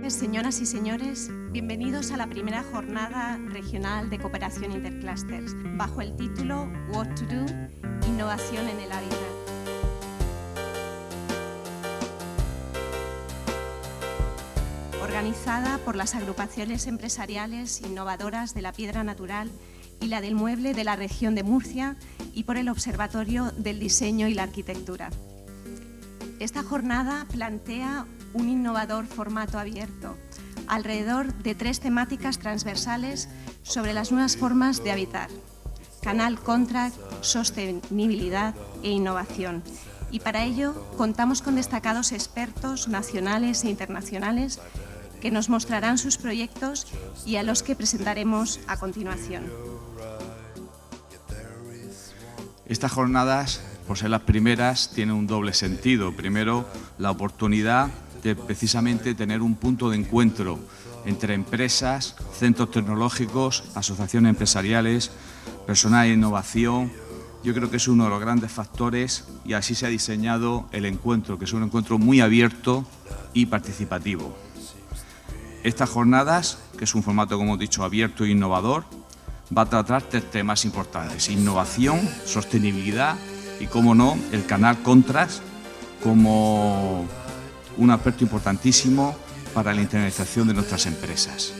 tardes, señoras y señores. Bienvenidos a la primera jornada regional de cooperación interclústers, bajo el título What to Do, Innovación en el hábitat. Organizada por las agrupaciones empresariales innovadoras de la piedra natural y la del mueble de la región de Murcia y por el Observatorio del Diseño y la Arquitectura. Esta jornada plantea un innovador formato abierto, alrededor de 3 temáticas transversales sobre las nuevas formas de habitar: canal contract, sostenibilidad e innovación. Y para ello contamos con destacados expertos nacionales e internacionales que nos mostrarán sus proyectos y a los que presentaremos a continuación. Estas jornadas, por ser las primeras, tienen un doble sentido. Primero, la oportunidad de precisamente tener un punto de encuentro entre empresas, centros tecnológicos, asociaciones empresariales, personal de innovación. Yo creo que es uno de los grandes factores y así se ha diseñado el encuentro, que es un encuentro muy abierto y participativo. Estas jornadas, que es un formato, como he dicho, abierto e innovador, va a tratar 3 temas importantes: innovación, sostenibilidad y, cómo no, el canal contract como un aspecto importantísimo para la internalización de nuestras empresas.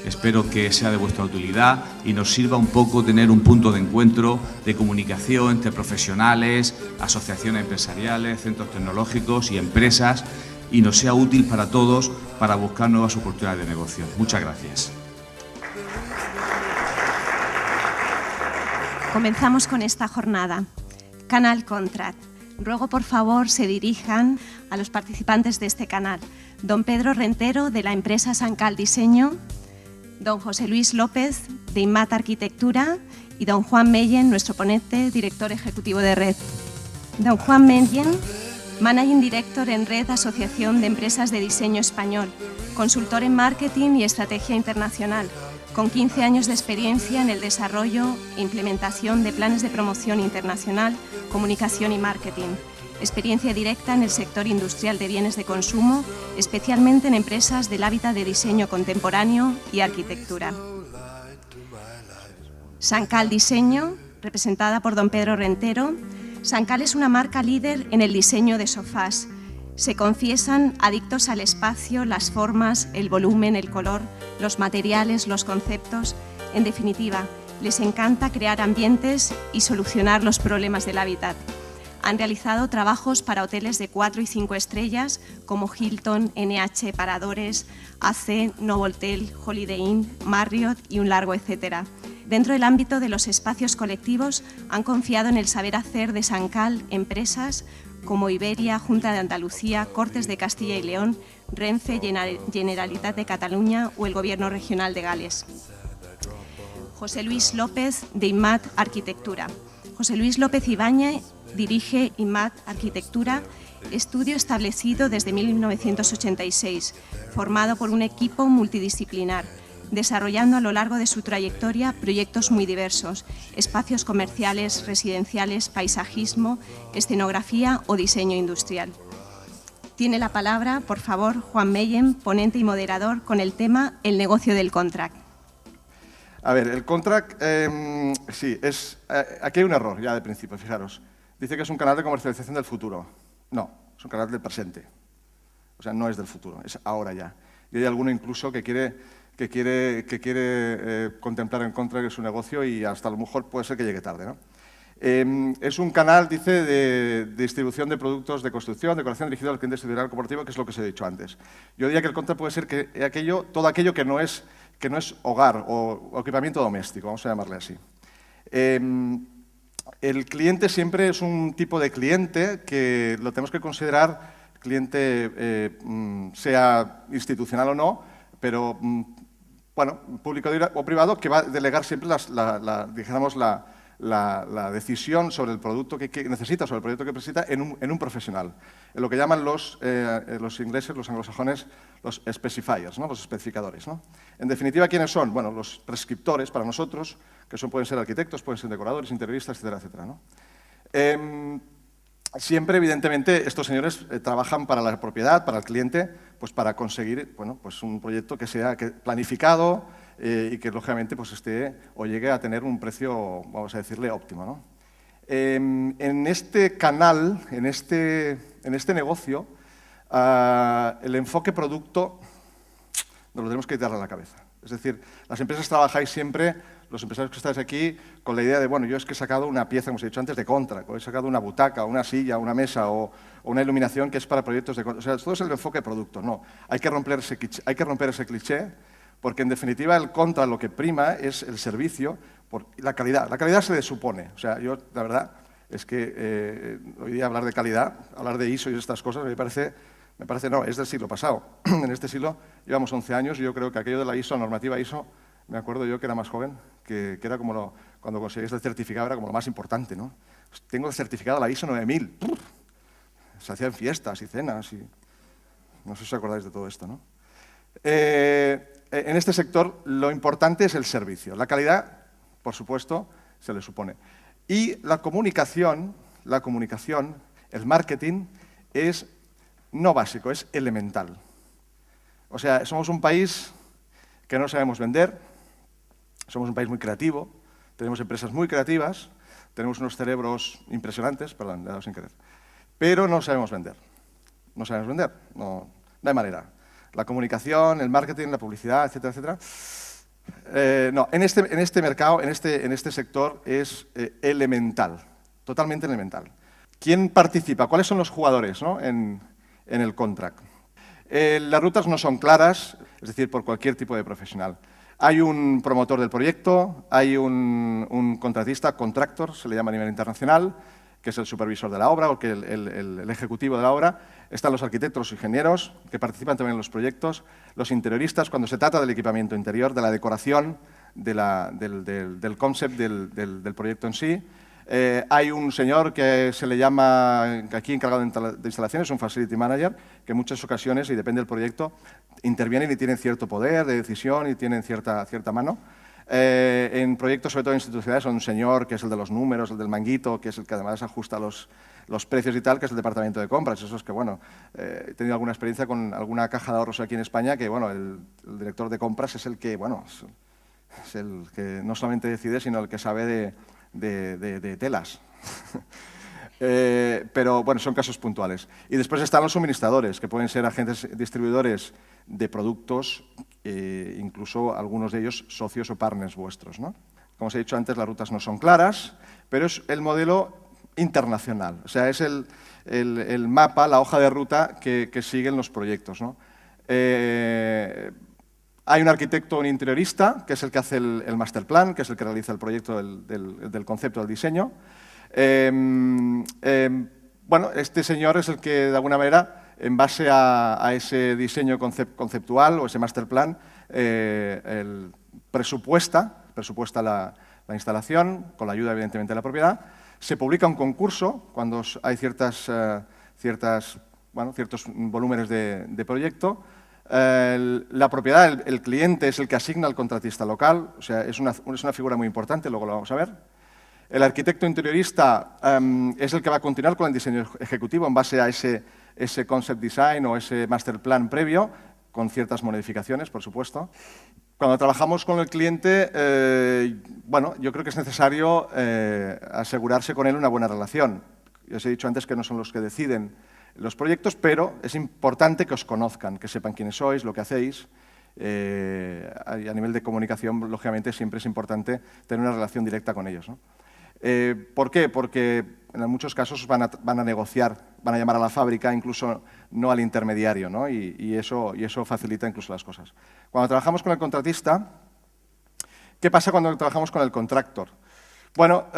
Espero que sea de vuestra utilidad y nos sirva un poco tener un punto de encuentro de comunicación entre profesionales, asociaciones empresariales, centros tecnológicos y empresas, y nos sea útil para todos para buscar nuevas oportunidades de negocio. Muchas gracias. Comenzamos con esta jornada. Canal Contract. Ruego, por favor, se dirijan a los participantes de este canal. Don Pedro Rentero, de la empresa Sancal Diseño, don José Luis López, de IMAT Arquitectura, y don Juan Meyen, nuestro ponente, director ejecutivo de Red. Don Juan Meyen, Managing Director en Red, Asociación de Empresas de Diseño Español, consultor en marketing y estrategia internacional, con 15 años de experiencia en el desarrollo e implementación de planes de promoción internacional, comunicación y marketing. Experiencia directa en el sector industrial de bienes de consumo, especialmente en empresas del hábitat de diseño contemporáneo y arquitectura. Sancal Diseño, representada por don Pedro Rentero. Sancal es una marca líder en el diseño de sofás. Se confiesan adictos al espacio, las formas, el volumen, el color, los materiales, los conceptos. En definitiva, les encanta crear ambientes y solucionar los problemas del hábitat. Han realizado trabajos para hoteles de 4 y 5 estrellas como Hilton, NH, Paradores, AC, Novotel, Holiday Inn, Marriott y un largo etcétera. Dentro del ámbito de los espacios colectivos han confiado en el saber hacer de Sancal empresas como Iberia, Junta de Andalucía, Cortes de Castilla y León, Renfe, Generalitat de Cataluña o el Gobierno Regional de Gales. José Luis López, de IMAT Arquitectura. José Luis López Ibáñez dirige IMAT Arquitectura, estudio establecido desde 1986, formado por un equipo multidisciplinar, desarrollando a lo largo de su trayectoria proyectos muy diversos: espacios comerciales, residenciales, paisajismo, escenografía o diseño industrial. Tiene la palabra, por favor, Juan Meyen, ponente y moderador, con el tema El negocio del contract. A ver, el contract, sí, aquí hay un error ya de principio, fijaros. Dice que es un canal de comercialización del futuro. No, es un canal del presente. O sea, no es del futuro, es ahora ya. Y hay alguno incluso que quiere contemplar en contra de su negocio y hasta a lo mejor puede ser que llegue tarde, ¿no? Es un canal, dice, de distribución de productos de construcción, decoración dirigido al cliente institucional corporativo, que es lo que os he dicho antes. Yo diría que el contract puede ser todo aquello que no es hogar o equipamiento doméstico, vamos a llamarle así. El cliente siempre es un tipo de cliente que lo tenemos que considerar cliente, sea institucional o no, pero bueno, público o privado, que va a delegar siempre la decisión sobre el producto que necesita, sobre el proyecto que necesita, en un profesional. En lo que llaman los ingleses, los anglosajones, los specifiers, ¿no? Los especificadores, ¿no? En definitiva, ¿quiénes son? Bueno, los prescriptores para nosotros, que pueden ser arquitectos, pueden ser decoradores, interioristas, etcétera, etcétera, ¿no? Siempre, evidentemente, estos señores trabajan para la propiedad, para el cliente, pues para conseguir pues un proyecto que sea planificado y que lógicamente pues esté o llegue a tener un precio, vamos a decirle, óptimo, ¿no? En este canal, en este negocio, el enfoque producto nos lo tenemos que quitar de la cabeza. Es decir, las empresas trabajáis siempre, los empresarios que estáis aquí, con la idea de, bueno, yo es que he sacado una pieza, como os he dicho antes, de contract, o he sacado una butaca, una silla, una mesa o una iluminación que es para proyectos de contract. O sea, todo es el enfoque producto. No, hay que romper ese cliché, porque en definitiva el contract lo que prima es el servicio, la calidad. La calidad se le supone. O sea, yo, la verdad, es que hoy día hablar de calidad, hablar de ISO y estas cosas, me parece no, es del siglo pasado. En este siglo llevamos 11 años y yo creo que aquello de la ISO, normativa ISO, me acuerdo yo que era más joven, que era como cuando conseguías el certificado era como lo más importante, ¿no? Pues tengo el certificado de la ISO 9000. Se hacían fiestas y cenas y... No sé si os acordáis de todo esto, ¿no? En este sector lo importante es el servicio. La calidad, por supuesto, se le supone. Y la comunicación, el marketing, es no básico, es elemental. O sea, somos un país que no sabemos vender, somos un país muy creativo, tenemos empresas muy creativas, tenemos unos cerebros impresionantes, perdón, le he dado sin querer, pero no sabemos vender. No sabemos vender, no hay manera. La comunicación, el marketing, la publicidad, etcétera, etcétera. No, en este mercado, en este sector es elemental, totalmente elemental. ¿Quién participa? ¿Cuáles son los jugadores, ¿no? en el contract? Las rutas no son claras, es decir, por cualquier tipo de profesional. Hay un promotor del proyecto, hay un contratista, contractor, se le llama a nivel internacional, que es el supervisor de la obra o que el ejecutivo de la obra. Están los arquitectos, los ingenieros, que participan también en los proyectos, los interioristas, cuando se trata del equipamiento interior, de la decoración, del concept del proyecto en sí. Hay un señor que se le llama, aquí encargado de instalaciones, un facility manager, que en muchas ocasiones, y depende del proyecto, intervienen y tienen cierto poder de decisión y tienen cierta mano. En proyectos, sobre todo institucionales, hay un señor que es el de los números, el del manguito, que es el que además ajusta los precios y tal, que es el departamento de compras. Eso es que, bueno, he tenido alguna experiencia con alguna caja de ahorros aquí en España, que, bueno, el director de compras es el que, bueno, es el que no solamente decide, sino el que sabe de telas. Pero, bueno, son casos puntuales. Y después están los suministradores, que pueden ser agentes distribuidores de productos, incluso algunos de ellos socios o partners vuestros, ¿no? Como os he dicho antes, las rutas no son claras, pero es el modelo internacional. O sea, es el mapa, la hoja de ruta que siguen los proyectos, ¿no? Hay un arquitecto, un interiorista, que es el que hace el master plan, que es el que realiza el proyecto del concepto del diseño. Bueno, este señor es el que, de alguna manera, en base a ese diseño conceptual o ese master plan, presupuesta la instalación, con la ayuda, evidentemente, de la propiedad. Se publica un concurso cuando hay ciertos volúmenes de proyecto. La propiedad, el cliente es el que asigna al contratista local, o sea, es una figura muy importante, luego lo vamos a ver. El arquitecto interiorista es el que va a continuar con el diseño ejecutivo en base a ese concept design o ese master plan previo, con ciertas modificaciones, por supuesto. Cuando trabajamos con el cliente, bueno, yo creo que es necesario asegurarse con él una buena relación. Ya os he dicho antes que no son los que deciden los proyectos, pero es importante que os conozcan, que sepan quiénes sois, lo que hacéis. A nivel de comunicación, lógicamente, siempre es importante tener una relación directa con ellos, ¿no? ¿Por qué? Porque en muchos casos van a negociar, van a llamar a la fábrica, incluso no al intermediario, ¿no? Y eso facilita incluso las cosas. Cuando trabajamos con el contratista, ¿qué pasa cuando trabajamos con el contractor? Bueno,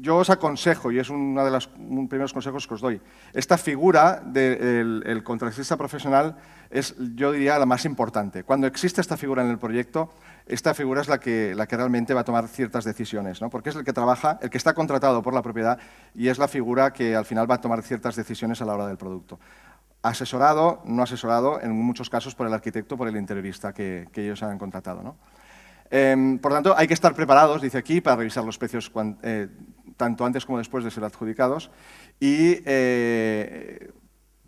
yo os aconsejo, y es uno de los primeros consejos que os doy, esta figura del contratista profesional es, yo diría, la más importante. Cuando existe esta figura en el proyecto, esta figura es la que realmente va a tomar ciertas decisiones, ¿no? Porque es el que trabaja, el que está contratado por la propiedad y es la figura que al final va a tomar ciertas decisiones a la hora del producto. Asesorado, no asesorado, en muchos casos por el arquitecto, por el interiorista que ellos han contratado, ¿no? Por tanto, hay que estar preparados, dice aquí, para revisar los precios tanto antes como después de ser adjudicados y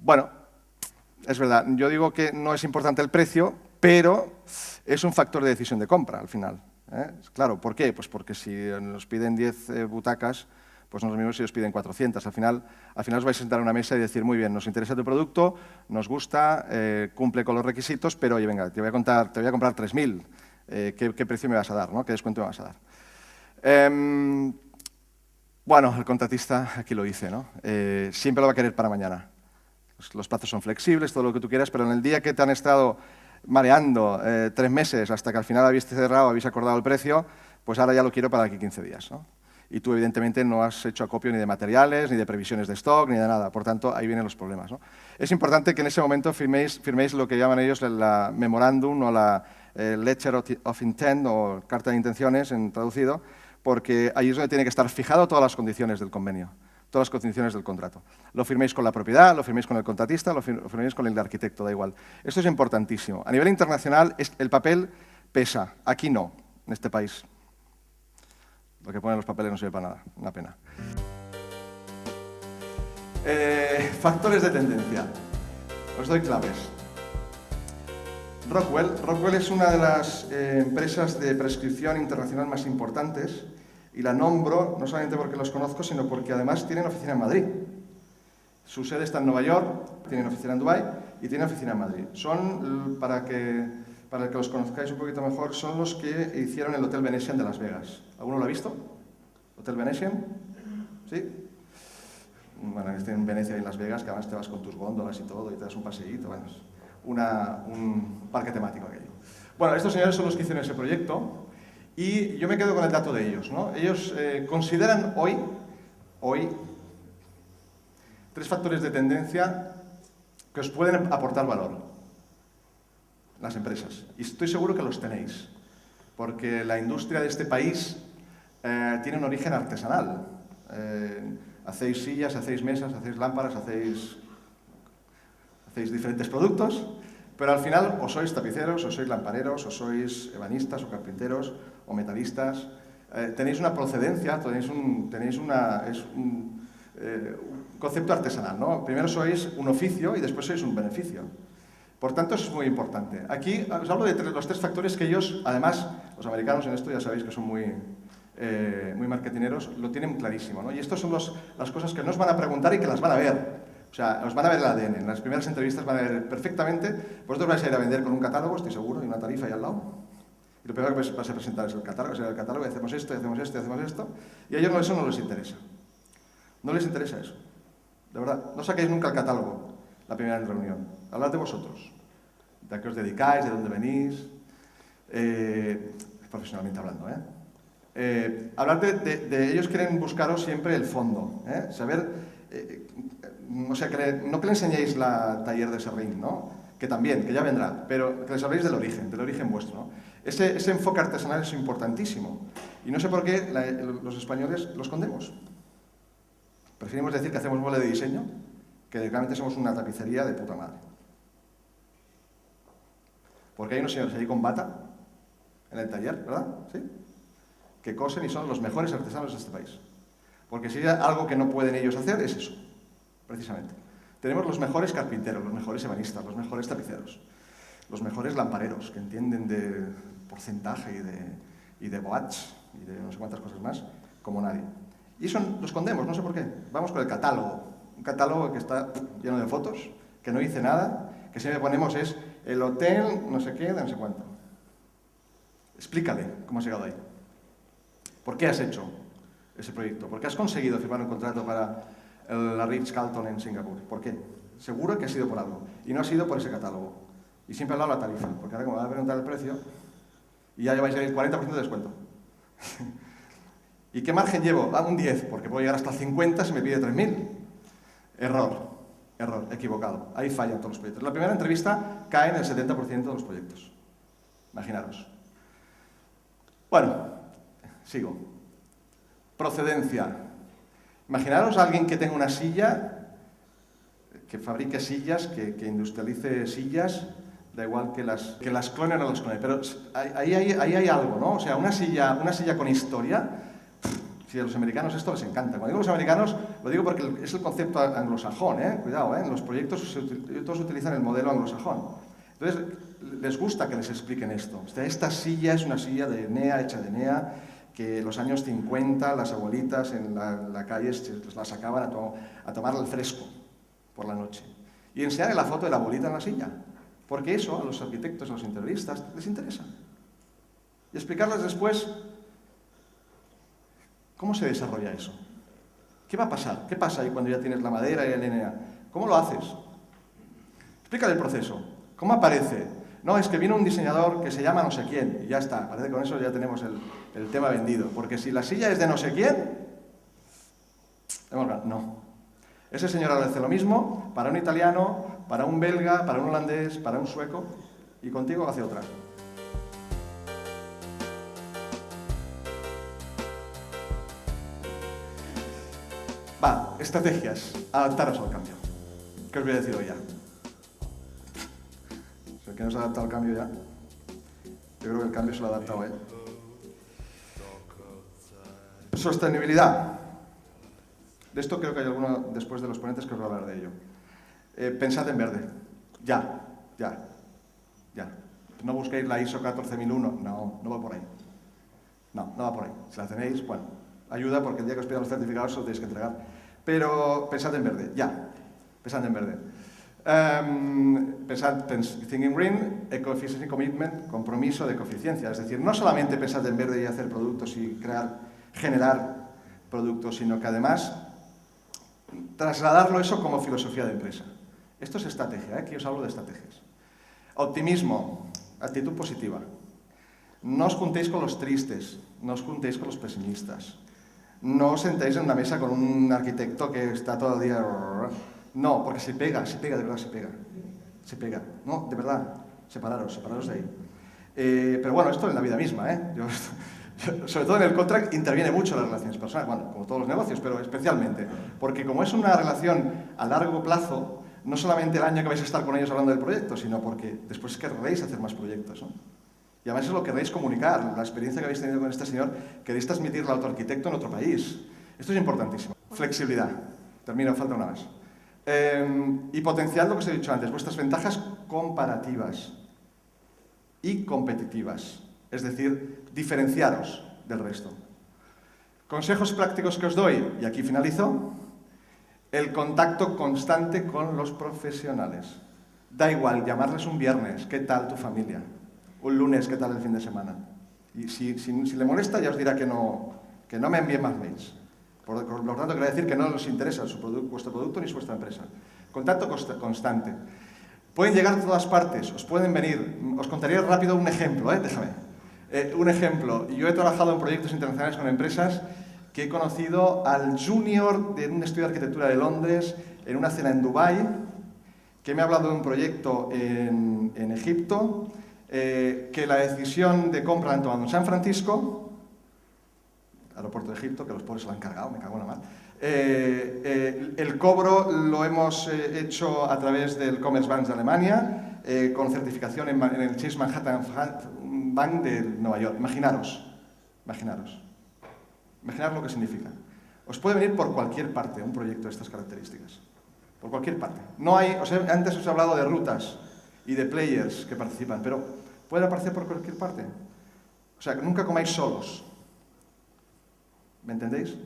Bueno, es verdad, yo digo que no es importante el precio, pero es un factor de decisión de compra al final. Claro, ¿por qué? Pues porque si nos piden 10 butacas, pues no es lo mismo si os piden 400. Al final os vais a sentar a una mesa y decir, muy bien, nos interesa tu producto, nos gusta, cumple con los requisitos, pero oye, venga, te voy a comprar 3.000. ¿Qué precio me vas a dar, ¿no? ¿Qué descuento me vas a dar? Bueno, el contratista aquí lo dice, ¿no? Siempre lo va a querer para mañana. Los plazos son flexibles, todo lo que tú quieras, pero en el día que te han estado mareando 3 meses hasta que al final habéis cerrado, habéis acordado el precio, pues ahora ya lo quiero para aquí 15 días, ¿no? Y tú, evidentemente, no has hecho acopio ni de materiales, ni de previsiones de stock, ni de nada. Por tanto, ahí vienen los problemas, ¿no? Es importante que en ese momento firméis lo que llaman ellos la memorándum o la letter of intent o carta de intenciones, en traducido, porque ahí es donde tiene que estar fijado todas las condiciones del convenio, todas las condiciones del contrato. Lo firméis con la propiedad, lo firméis con el contratista, lo firméis con el arquitecto, da igual. Esto es importantísimo. A nivel internacional, el papel pesa. Aquí no, en este país. Lo que ponen los papeles no sirve para nada, una pena. Factores de tendencia. Os doy claves. Rockwell es una de las empresas de prescripción internacional más importantes y la nombro no solamente porque los conozco, sino porque además tienen oficina en Madrid. Su sede está en Nueva York, tienen oficina en Dubái y tienen oficina en Madrid. Son, para que los conozcáis un poquito mejor, son los que hicieron el Hotel Venetian de Las Vegas. ¿Alguno lo ha visto? ¿Hotel Venetian? ¿Sí? Bueno, este en Venecia y en Las Vegas, que además te vas con tus góndolas y todo y te das un paseíto. Bueno, es un parque temático aquello. Bueno, estos señores son los que hicieron ese proyecto y yo me quedo con el dato de ellos, ¿no? Ellos consideran hoy 3 factores de tendencia que os pueden aportar valor. Las empresas. Y estoy seguro que los tenéis, porque la industria de este país tiene un origen artesanal. Hacéis sillas, hacéis mesas, hacéis lámparas, hacéis diferentes productos, pero al final o sois tapiceros, o sois lampareros, o sois ebanistas, o carpinteros, o metalistas. Tenéis una procedencia, tenéis un concepto artesanal, ¿no? Primero sois un oficio y después sois un beneficio. Por tanto, eso es muy importante. Aquí os hablo de los 3 factores que ellos, además, los americanos en esto ya sabéis que son muy marketineros, lo tienen clarísimo, ¿no? Y estas son las cosas que no os van a preguntar y que las van a ver. O sea, os van a ver el ADN. En las primeras entrevistas van a ver perfectamente. Vosotros vais a ir a vender con un catálogo, estoy seguro, y una tarifa ahí al lado. Y lo primero que vais a presentar es el catálogo, y hacemos esto, y hacemos esto, y hacemos esto. Y a ellos eso no les interesa. No les interesa eso. De verdad, no saquéis nunca el catálogo la primera reunión. Hablad de vosotros, de a qué os dedicáis, de dónde venís, profesionalmente hablando, hablar de ellos quieren buscaros siempre el fondo, saber, o sea, no que le enseñéis la taller de Serrín, ¿no? Que también, que ya vendrá, pero que les habléis del origen vuestro, ¿no? Ese enfoque artesanal es importantísimo y no sé por qué los españoles lo escondemos. Preferimos decir que hacemos mole de diseño que realmente somos una tapicería de puta madre. Porque hay unos señores allí con bata en el taller, ¿verdad? ¿Sí? Que cosen y son los mejores artesanos de este país. Porque si hay algo que no pueden ellos hacer, es eso, precisamente. Tenemos los mejores carpinteros, los mejores ebanistas, los mejores tapiceros, los mejores lampareros, que entienden de porcentaje y de watts y de no sé cuántas cosas más, como nadie. Y eso lo escondemos, no sé por qué. Vamos con el catálogo. Un catálogo que está lleno de fotos, que no dice nada, que siempre ponemos es el hotel, no sé qué, no sé cuánto. Explícale cómo has llegado ahí. ¿Por qué has hecho ese proyecto? ¿Por qué has conseguido firmar un contrato para la Ritz-Carlton en Singapur? ¿Por qué? Seguro que ha sido por algo. Y no ha sido por ese catálogo. Y siempre he hablado de la tarifa, porque ahora como me va a preguntar el precio, y ya lleváis el 40% de descuento. ¿Y qué margen llevo? Un 10, porque puedo llegar hasta el 50 si me pide 3.000. Error, equivocado. Ahí fallan todos los proyectos. La primera entrevista cae en el 70% de los proyectos. Imaginaros. Bueno, sigo. Procedencia. Imaginaros a alguien que tenga una silla, que fabrique sillas, que industrialice sillas, da igual que las clone o no las clone, pero ahí hay algo, ¿no? O sea, una silla con historia. Si a los americanos esto les encanta. Cuando digo los americanos, Lo digo porque es el concepto anglosajón, cuidado, en los proyectos todos utilizan el modelo anglosajón. Entonces, les gusta que les expliquen esto. Esta silla es una silla de Enea, hecha de Enea, que en los años 50 las abuelitas en la calle la sacaban a tomar el fresco por la noche. Y enseñarle la foto de la abuelita en la silla, porque eso a los arquitectos, a los interioristas, les interesa. Y explicarles después cómo se desarrolla eso. ¿Qué va a pasar? ¿Qué pasa ahí cuando ya tienes la madera y el Enea? ¿Cómo lo haces? Explícale el proceso. ¿Cómo aparece? No, es que viene un diseñador que se llama no sé quién, y ya está. Parece que con eso ya tenemos el tema vendido. Porque si la silla es de no sé quién, no. Ese señor hace lo mismo para un italiano, para un belga, para un holandés, para un sueco, y contigo hace otra. Va, estrategias, adaptaros al cambio. ¿Qué os voy a decir hoy ya? ¿El que no se ha adaptado al cambio ya? Yo creo que el cambio se lo ha adaptado él. Sostenibilidad. De esto creo que hay alguno después de los ponentes que os va a hablar de ello. Pensad en verde. Ya. No busquéis la ISO 14001. No va por ahí. No va por ahí. Si la tenéis, bueno, ayuda porque el día que os pidan los certificados os los tenéis que entregar. Pero pensad en verde, ya. Pensad en verde. Pensad, Thinking Green, Eco-Efficiency Commitment, compromiso de ecoeficiencia. Es decir, no solamente pensad en verde y hacer productos y generar productos, sino que además trasladarlo eso como filosofía de empresa. Esto es estrategia, aquí os hablo de estrategias. Optimismo, actitud positiva. No os juntéis con los tristes, no os juntéis con los pesimistas. No os sentéis en una mesa con un arquitecto que está todo el día... No, porque se pega, de verdad se pega. No, de verdad, separaros de ahí. Pero bueno, esto en la vida misma, sobre todo en el contract interviene mucho las relaciones personales, bueno, como todos los negocios, pero especialmente, porque como es una relación a largo plazo, no solamente el año que vais a estar con ellos hablando del proyecto, sino porque después querréis hacer más proyectos, ¿no? Y además eso lo querréis comunicar, la experiencia que habéis tenido con este señor, queréis transmitirla a otro arquitecto en otro país. Esto es importantísimo. Flexibilidad. Termino, falta una más. Y potenciad lo que os he dicho antes, vuestras ventajas comparativas y competitivas. Es decir, diferenciaros del resto. Consejos prácticos que os doy, y aquí finalizo, el contacto constante con los profesionales. Da igual llamarles un viernes, ¿qué tal tu familia? Un lunes, ¿qué tal el fin de semana? Y si le molesta, ya os dirá que no me envíe más mails. Por lo tanto, quiero decir que no les interesa vuestro producto ni vuestra empresa. Contacto constante. Pueden llegar de todas partes, os pueden venir. Os contaré rápido un ejemplo, déjame. Un ejemplo. Yo he trabajado en proyectos internacionales con empresas que he conocido al junior de un estudio de arquitectura de Londres en una cena en Dubái, que me ha hablado de un proyecto en Egipto, que la decisión de compra la han tomado en San Francisco, aeropuerto de Egipto, que los pobres se lo han cargado, me cago en la mar. El cobro lo hemos hecho a través del Commerzbank de Alemania, con certificación en el Chase Manhattan Bank de Nueva York. Imaginaros lo que significa. Os puede venir por cualquier parte un proyecto de estas características. Por cualquier parte. No hay, antes os he hablado de rutas y de players que participan, pero puede aparecer por cualquier parte. O sea, que nunca comáis solos. ¿Me entendéis?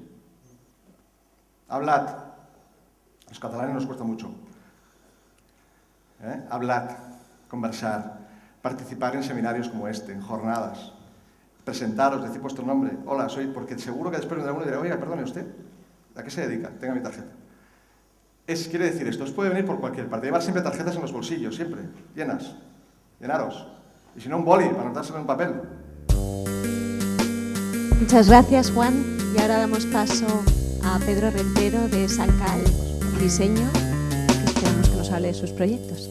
Hablad. Los catalanes nos cuesta mucho. Hablad, conversar, participar en seminarios como este, en jornadas. Presentaros, decir vuestro nombre. Hola, soy... Porque seguro que después de alguno dirá, oiga, perdone usted, ¿a qué se dedica? Tenga mi tarjeta. Quiere decir esto, os puede venir por cualquier parte. Llevar siempre tarjetas en los bolsillos, siempre, llenas. Llenaros. Y si no, un boli, para anotárselo en un papel. Muchas gracias, Juan. Y ahora damos paso a Pedro Rentero de Sancal Diseño, que esperamos que nos hable de sus proyectos.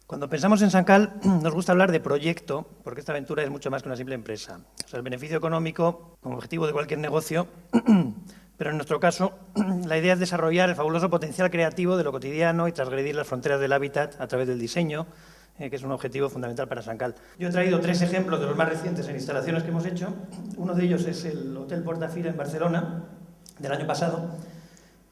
Cuando pensamos en Sancal, nos gusta hablar de proyecto, porque esta aventura es mucho más que una simple empresa. O sea, el beneficio económico, como objetivo de cualquier negocio, pero en nuestro caso, la idea es desarrollar el fabuloso potencial creativo de lo cotidiano y transgredir las fronteras del hábitat a través del diseño, que es un objetivo fundamental para Sancal. Yo he traído 3 ejemplos de los más recientes en instalaciones que hemos hecho. Uno de ellos es el Hotel Portafira en Barcelona, del año pasado.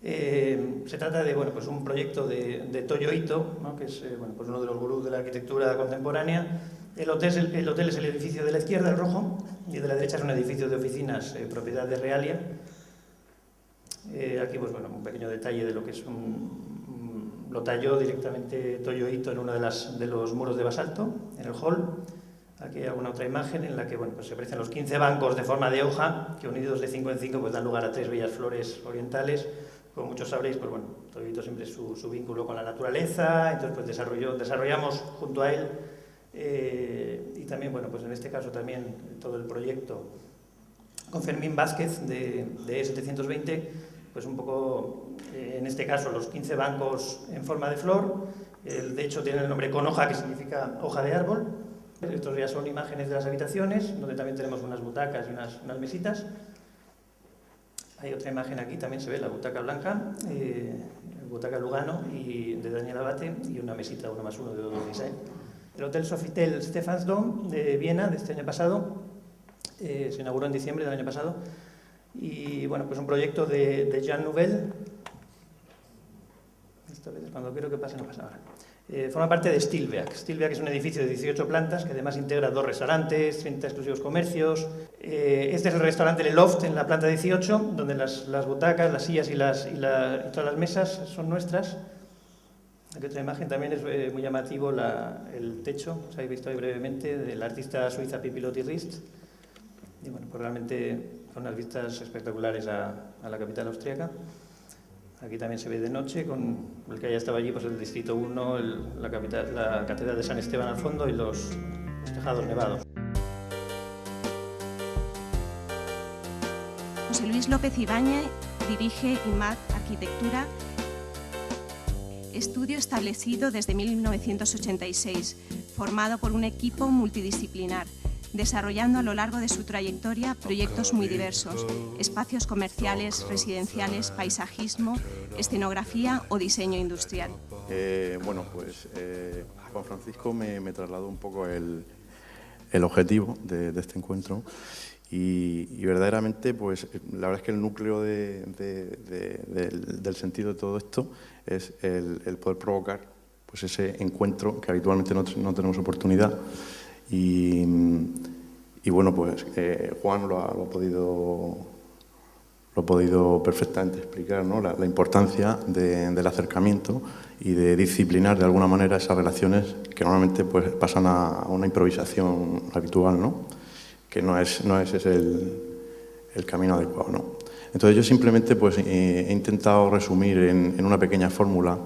Se trata de pues un proyecto de Toyo Ito, ¿no? Que es pues uno de los gurús de la arquitectura contemporánea. El hotel es el edificio de la izquierda, el rojo, y de la derecha es un edificio de oficinas, propiedad de Realia. Aquí pues un pequeño detalle de lo que es lo talló directamente Toyo Ito en uno de los muros de basalto, en el hall. Aquí hay alguna otra imagen en la que pues se aprecian los 15 bancos de forma de hoja, que unidos de 5 en 5 pues dan lugar a 3 bellas flores orientales. Como muchos sabréis, pues Toyo Ito siempre su vínculo con la naturaleza, entonces pues desarrollamos junto a él y también, pues en este caso también todo el proyecto con Fermín Vázquez de E720, pues un poco, en este caso, los 15 bancos en forma de flor, de hecho tiene el nombre con hoja, que significa hoja de árbol. Estos ya son imágenes de las habitaciones, donde también tenemos unas butacas y unas mesitas. Hay otra imagen aquí, también se ve la butaca blanca, butaca Lugano y de Daniel Abate, y una mesita 1+1 de Oddo Design. El Hotel Sofitel Stephansdom de Viena, de este año pasado, se inauguró en diciembre del año pasado, y pues un proyecto de Jean Nouvel. Esta vez cuando quiero que pase, no pasa ahora. Forma parte de Stilwerk. Stilwerk es un edificio de 18 plantas que además integra 2 restaurantes, 30 exclusivos comercios. Este es el restaurante Le Loft en la planta 18, donde las butacas, las sillas y todas las mesas son nuestras. Aquí otra imagen también es muy llamativo, el techo, os habéis visto ahí brevemente, del artista suiza Pipilotti Rist. Y pues realmente con unas vistas espectaculares a la capital austríaca. Aquí también se ve de noche, con el que ya estaba allí, pues el Distrito 1, la Catedral de San Esteban al fondo y los tejados nevados. José Luis López Ibáñez dirige IMAD Arquitectura, estudio establecido desde 1986, formado por un equipo multidisciplinar, desarrollando a lo largo de su trayectoria proyectos muy diversos, espacios comerciales, residenciales, paisajismo, escenografía o diseño industrial. Juan Francisco me trasladó un poco el objetivo de este encuentro y verdaderamente, pues la verdad es que el núcleo del sentido de todo esto es el poder provocar pues ese encuentro que habitualmente no tenemos oportunidad. Y Juan lo ha podido perfectamente explicar, ¿no? La importancia del acercamiento y de disciplinar de alguna manera esas relaciones que normalmente pues pasan a una improvisación habitual, ¿no? Que no es ese el camino adecuado, ¿no? Entonces yo simplemente pues he intentado resumir en una pequeña fórmula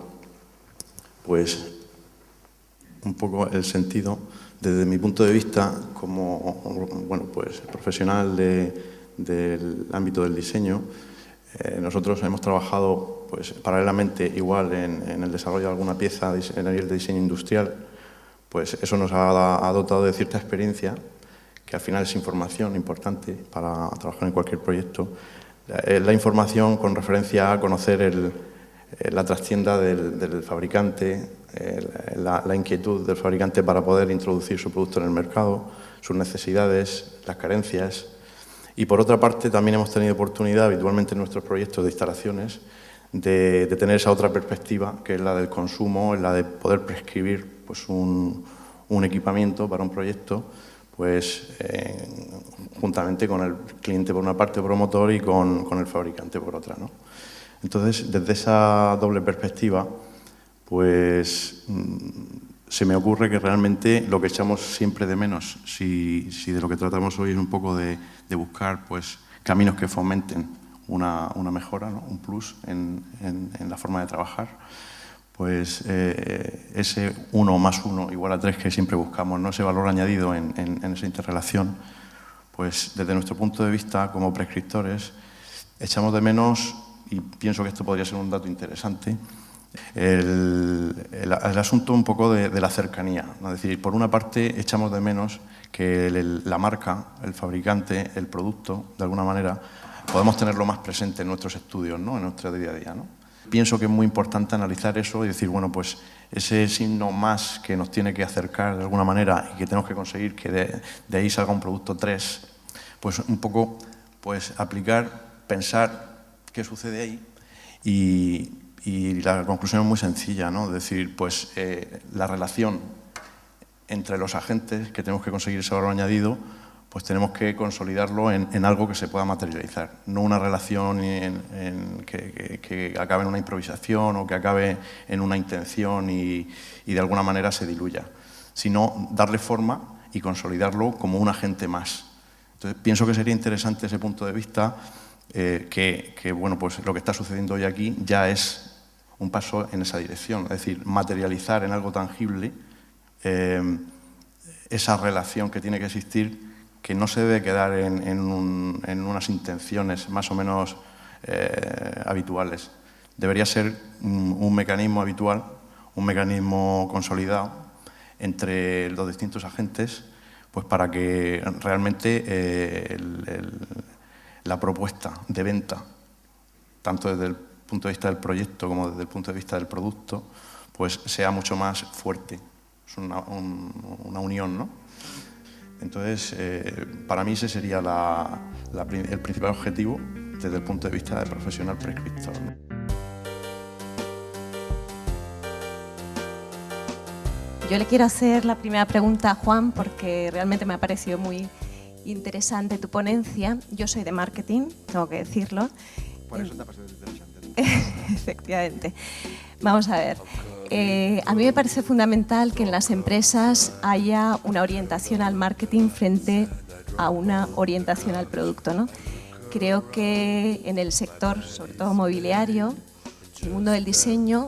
pues un poco el sentido desde mi punto de vista como profesional del ámbito del diseño. Nosotros hemos trabajado pues paralelamente igual en el desarrollo de alguna pieza en el de diseño industrial. Pues eso nos ha dotado de cierta experiencia, que al final es información importante para trabajar en cualquier proyecto. La información con referencia a conocer la trastienda del fabricante, la inquietud del fabricante para poder introducir su producto en el mercado, sus necesidades, las carencias. Y por otra parte también hemos tenido oportunidad habitualmente en nuestros proyectos de instalaciones de tener esa otra perspectiva, que es la del consumo, la de poder prescribir pues un equipamiento para un proyecto, pues juntamente con el cliente por una parte, promotor, y con el fabricante por otra, ¿no? Entonces, desde esa doble perspectiva, pues se me ocurre que realmente lo que echamos siempre de menos, si de lo que tratamos hoy es un poco de buscar pues caminos que fomenten una mejora, ¿no? Un plus en la forma de trabajar, pues ese 1 más 1 igual a 3 que siempre buscamos, ¿no? Ese valor añadido en esa interrelación, pues desde nuestro punto de vista como prescriptores echamos de menos, y pienso que esto podría ser un dato interesante, el asunto un poco de la cercanía, ¿no? Es decir, por una parte echamos de menos que la marca, el fabricante, el producto, de alguna manera, podemos tenerlo más presente en nuestros estudios, ¿no? En nuestro día a día, ¿no? Pienso que es muy importante analizar eso y decir, bueno, pues ese signo más que nos tiene que acercar de alguna manera y que tenemos que conseguir que de ahí salga un producto 3, pues un poco pues aplicar, pensar ¿Qué sucede ahí? Y la conclusión es muy sencilla, ¿no? Es decir, pues la relación entre los agentes que tenemos que conseguir ese valor añadido, pues tenemos que consolidarlo en algo que se pueda materializar, no una relación que acabe en una improvisación o que acabe en una intención y de alguna manera se diluya, sino darle forma y consolidarlo como un agente más. Entonces, pienso que sería interesante ese punto de vista, que bueno, pues lo que está sucediendo hoy aquí ya es un paso en esa dirección, es decir, materializar en algo tangible esa relación que tiene que existir, que no se debe quedar en unas intenciones más o menos habituales. Debería ser un mecanismo habitual, un mecanismo consolidado entre los distintos agentes, pues para que realmente la propuesta de venta, tanto desde el punto de vista del proyecto como desde el punto de vista del producto, pues sea mucho más fuerte. Es una unión, ¿no? Entonces, para mí ese sería el principal objetivo desde el punto de vista del profesional prescriptor. Yo le quiero hacer la primera pregunta a Juan porque realmente me ha parecido muy interesante tu ponencia. Yo soy de marketing, tengo que decirlo. Por eso te ha pasado interesante, ¿no? Efectivamente. Vamos a ver. A mí me parece fundamental que en las empresas haya una orientación al marketing frente a una orientación al producto, ¿no? Creo que en el sector, sobre todo mobiliario, el mundo del diseño,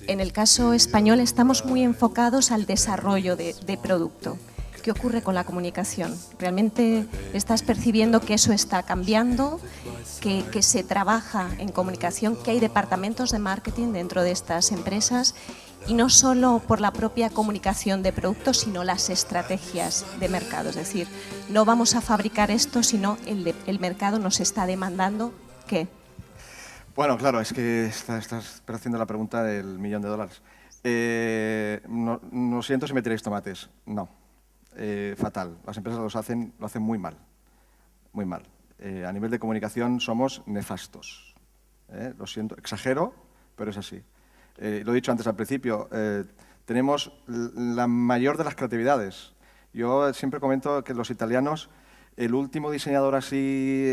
en el caso español estamos muy enfocados al desarrollo de producto. ¿Qué ocurre con la comunicación? ¿Realmente estás percibiendo que eso está cambiando, que se trabaja en comunicación, que hay departamentos de marketing dentro de estas empresas y no solo por la propia comunicación de productos, sino las estrategias de mercado? Es decir, no vamos a fabricar esto, sino el mercado nos está demandando ¿qué? Bueno, claro, es que estás haciendo la pregunta del $1.000.000. No siento si me tiráis tomates. No. Fatal. Las empresas lo hacen muy mal. Muy mal. A nivel de comunicación somos nefastos. Lo siento, exagero, pero es así. Lo he dicho antes al principio, tenemos la mayor de las creatividades. Yo siempre comento que los italianos, el último diseñador así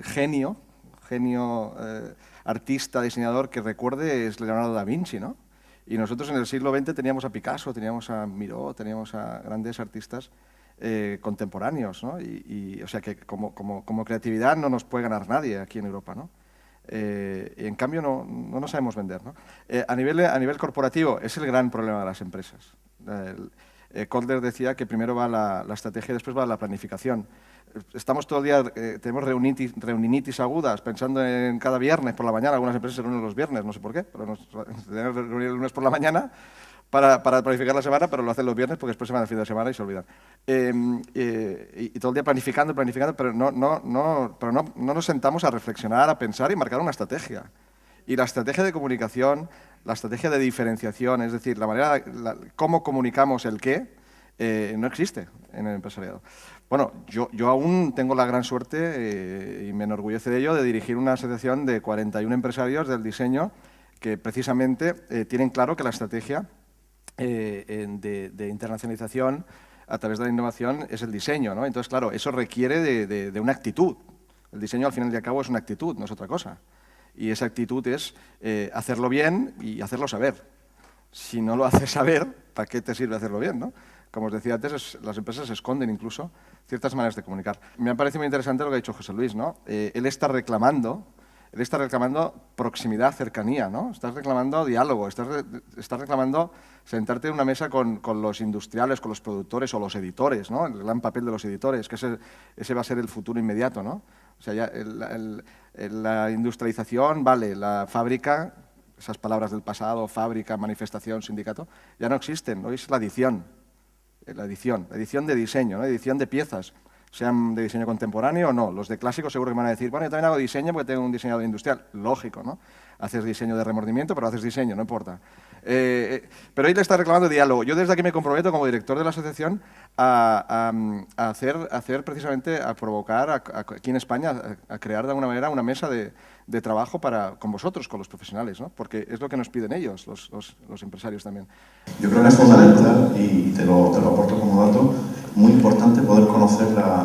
genio, artista, diseñador que recuerde es Leonardo da Vinci, ¿no? Y nosotros en el siglo XX teníamos a Picasso, teníamos a Miró, teníamos a grandes artistas contemporáneos, ¿no? O sea que como creatividad no nos puede ganar nadie aquí en Europa, ¿no? Y en cambio no nos sabemos vender, ¿no? A nivel corporativo es el gran problema de las empresas. Kotler decía que primero va la estrategia y después va la planificación. Estamos todo el día, tenemos reuninitis agudas, pensando en cada viernes por la mañana. Algunas empresas se reúnen los viernes, no sé por qué, pero tenemos que reunir el lunes por la mañana para planificar la semana, pero lo hacen los viernes porque después se van al fin de semana y se olvidan. Y todo el día planificando, pero no nos sentamos a reflexionar, a pensar y marcar una estrategia. Y la estrategia de comunicación, la estrategia de diferenciación, es decir, la manera, cómo comunicamos el qué, no existe en el empresariado. Bueno, yo aún tengo la gran suerte, y me enorgullece de ello, de dirigir una asociación de 41 empresarios del diseño que precisamente tienen claro que la estrategia de internacionalización a través de la innovación es el diseño, ¿no? Entonces, claro, eso requiere de una actitud. El diseño, al final y al cabo, es una actitud, no es otra cosa. Y esa actitud es hacerlo bien y hacerlo saber. Si no lo haces saber, ¿para qué te sirve hacerlo bien, no? Como os decía antes, las empresas esconden incluso ciertas maneras de comunicar. Me ha parecido muy interesante lo que ha dicho José Luis, ¿no? Él está reclamando proximidad, cercanía, ¿no? Estás reclamando diálogo, estás reclamando sentarte en una mesa con los industriales, con los productores o los editores, ¿no? El gran papel de los editores, que ese va a ser el futuro inmediato, ¿no? O sea, ya la industrialización, vale, la fábrica, esas palabras del pasado, fábrica, manifestación, sindicato, ya no existen, hoy es la edición de diseño, ¿no? Edición de piezas, sean de diseño contemporáneo o no. Los de clásicos seguro que me van a decir, bueno, yo también hago diseño porque tengo un diseñador industrial. Lógico, ¿no? Haces diseño de remordimiento, pero haces diseño, no importa. Pero hoy le está reclamando diálogo. Yo desde aquí me comprometo como director de la asociación a hacer precisamente, a provocar aquí en España, a crear de alguna manera una mesa de de trabajo con vosotros, con los profesionales, ¿no? Porque es lo que nos piden ellos, los empresarios también. Yo creo que es fundamental, y te lo aporto como dato, muy importante poder conocer la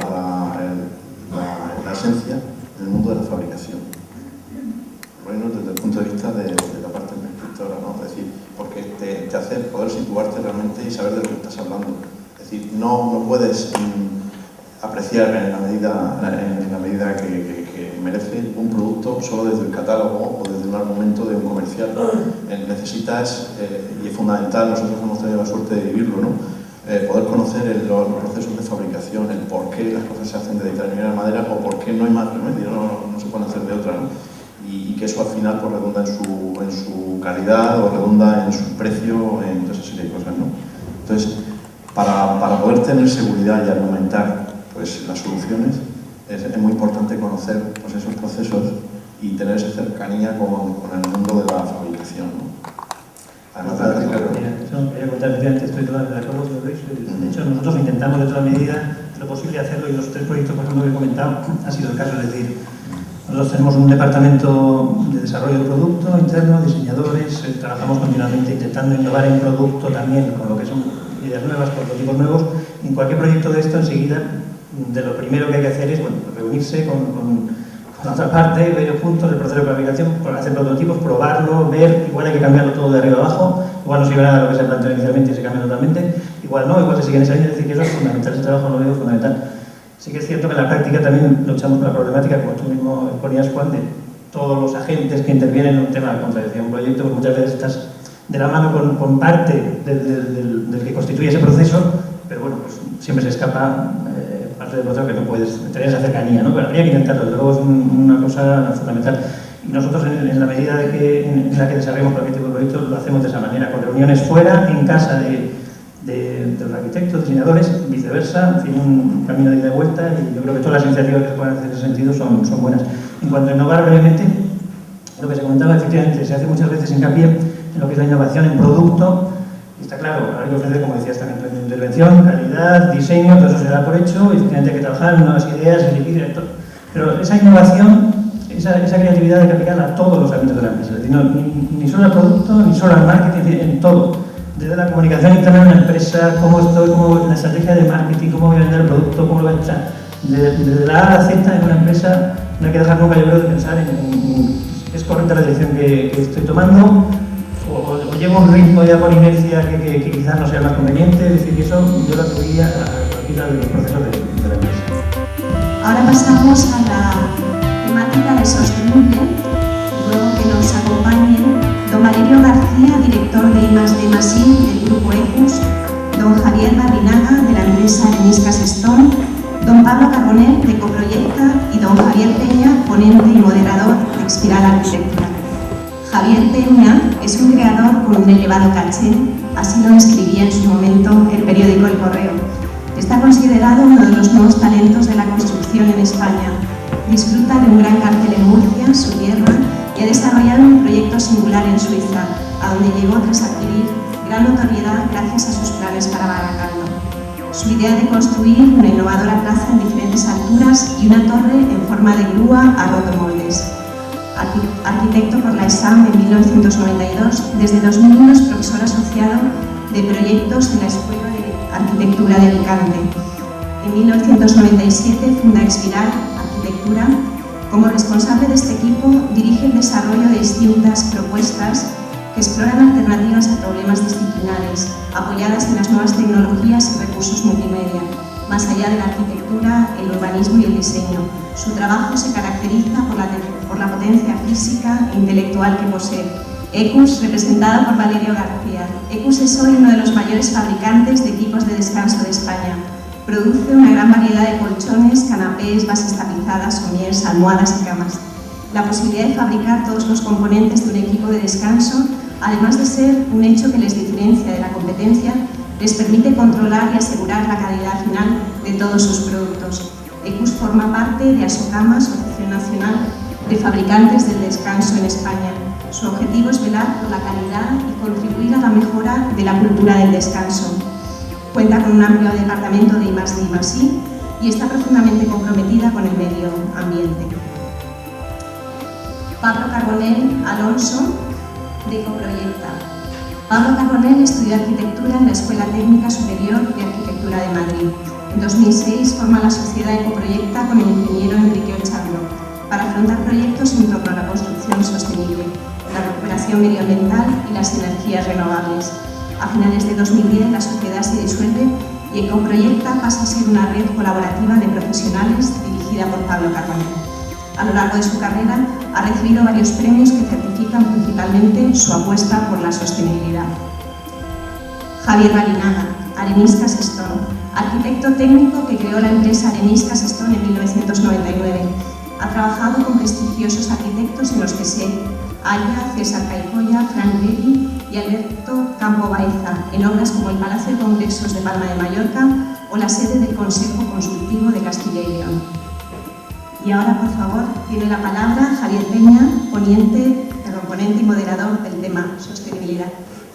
esencia del mundo de la fabricación. Bueno, desde el punto de vista de la parte inspectora, ¿no? Es decir, porque te hace poder situarte realmente y saber de lo que estás hablando. Es decir, no puedes apreciar en la medida que merece un producto solo desde el catálogo o desde un argumento de un comercial. Necesitas, y es fundamental, nosotros hemos tenido la suerte de vivirlo, ¿no? Poder conocer los procesos de fabricación, el por qué las cosas se hacen de determinada manera o por qué no hay más remedio, no se pueden hacer de otra, ¿no? Y que eso al final pues, redunda en su calidad o redunda en su precio, en toda esa serie de cosas, ¿no? Entonces, para poder tener seguridad y argumentar pues, las soluciones, es muy importante conocer pues, esos procesos y tener esa cercanía con el mundo de la fabricación, ¿no? Además, quería contar, estoy totalmente de acuerdo con Luis. De hecho, nosotros intentamos de toda medida lo posible hacerlo y los 3 proyectos, por ejemplo, que he comentado, ha sido el caso. Es decir, nosotros tenemos un departamento de desarrollo de producto interno, diseñadores, trabajamos continuamente intentando innovar en producto también, con lo que son ideas nuevas, prototipos nuevos. En cualquier proyecto de esto, enseguida, de lo primero que hay que hacer es reunirse con la otra parte, ver ellos juntos el proceso de fabricación, hacer prototipos, probarlo, ver, igual hay que cambiarlo todo de arriba abajo, igual no sirve nada lo que se planteó inicialmente y se cambia totalmente, igual no, igual se sigue en esa línea, es decir, que eso es fundamental, ese trabajo lo veo fundamental. Sí que es cierto que en la práctica también luchamos con la problemática, como tú mismo exponías, Juan, de todos los agentes que intervienen en un tema de contradicción, un proyecto, porque muchas veces estás de la mano con parte del que constituye ese proceso, pero bueno, pues siempre se escapa parte del proceso que no puedes tener esa cercanía, ¿no? Pero habría que intentarlo, desde luego es una cosa fundamental. Y nosotros, en la medida en la que desarrollamos cualquier tipo de proyecto, lo hacemos de esa manera, con reuniones fuera, en casa de los arquitectos, diseñadores, viceversa, en fin, un camino de ida y vuelta, y yo creo que todas las iniciativas que se pueden hacer en ese sentido son buenas. En cuanto a innovar brevemente, lo que se comentaba, efectivamente, se hace muchas veces hincapié en lo que es la innovación en producto. Está claro, hay que ofrecer, como decías también, en intervención, calidad, diseño, todo eso se da por hecho, y efectivamente hay que trabajar en nuevas ideas, elegir, pero esa innovación, esa creatividad hay que aplicarla a todos los ámbitos de la empresa, es decir, ni solo al producto, ni solo al marketing, en todo. Desde la comunicación interna de una empresa, cómo la estrategia de marketing, cómo voy a vender el producto, cómo lo voy a echar. Desde la A a la Z en una empresa no hay que dejar nunca, yo creo, de pensar en es correcta la dirección que estoy tomando, o llevo un ritmo ya por inercia que quizás no sea más conveniente, es decir, que eso yo lo atribuiría a cualquiera de los procesos de la empresa. Ahora pasamos a la temática de sostenible, luego que nos acompañen don Valerio García, director de I+D+I del Grupo ECUS, don Javier Barrinaga, de la empresa Areniscas Stone, don Pablo Carbonell, de Coproyecta, y don Javier Peña, ponente y moderador de Expiral Arquitectura. Javier Peña es un creador con un elevado caché, así lo escribía en su momento el periódico El Correo. Está considerado uno de los nuevos talentos de la construcción en España. Disfruta de un gran cartel en Murcia, su tierra, y ha desarrollado un proyecto singular en Suiza, a donde llegó tras adquirir gran notoriedad gracias a sus planes para Baracaldo. Su idea de construir una innovadora plaza en diferentes alturas y una torre en forma de grúa ha roto moldes. Arquitecto por la ESAM en 1992, desde 2001 es profesor asociado de proyectos en la Escuela de Arquitectura de Alicante. En 1997 funda Expiral Arquitectura. Como responsable de este equipo, dirige el desarrollo de distintas propuestas que exploran alternativas a problemas disciplinares, apoyadas en las nuevas tecnologías y recursos multimedia, más allá de la arquitectura, el urbanismo y el diseño. Su trabajo se caracteriza por la potencia física e intelectual que posee. ECUS, representada por Valerio García. ECUS es hoy uno de los mayores fabricantes de equipos de descanso de España. Produce una gran variedad de colchones, canapés, bases tapizadas, sommiers, almohadas y camas. La posibilidad de fabricar todos los componentes de un equipo de descanso, además de ser un hecho que les diferencia de la competencia, les permite controlar y asegurar la calidad final de todos sus productos. ECUS forma parte de Asocama, Asociación Nacional de Fabricantes del Descanso en España. Su objetivo es velar por la calidad y contribuir a la mejora de la cultura del descanso. Cuenta con un amplio departamento de I+D+I y está profundamente comprometida con el medio ambiente. Pablo Carbonell Alonso, de Ecoproyecta. Pablo Carbonell estudió arquitectura en la Escuela Técnica Superior de Arquitectura de Madrid. En 2006 forma la sociedad Ecoproyecta con el ingeniero Enrique Ocharlo para afrontar proyectos en torno a la construcción sostenible, la recuperación medioambiental y las energías renovables. A finales de 2010 la sociedad se disuelve y Ecoproyecta pasa a ser una red colaborativa de profesionales dirigida por Pablo Carbonell. A lo largo de su carrera ha recibido varios premios que certifican principalmente su apuesta por la sostenibilidad. Javier Barinaga, Areniscas Stone, arquitecto técnico que creó la empresa Areniscas Stone en 1999. Ha trabajado con prestigiosos arquitectos en los que se halla César Caicoya, Frank Gehry y Alberto Campo Baeza, en obras como el Palacio de Congresos de Palma de Mallorca o la sede del Consejo Consultivo de Castilla y León. Y ahora, por favor, tiene la palabra Javier Peña, ponente y moderador del tema sostenibilidad.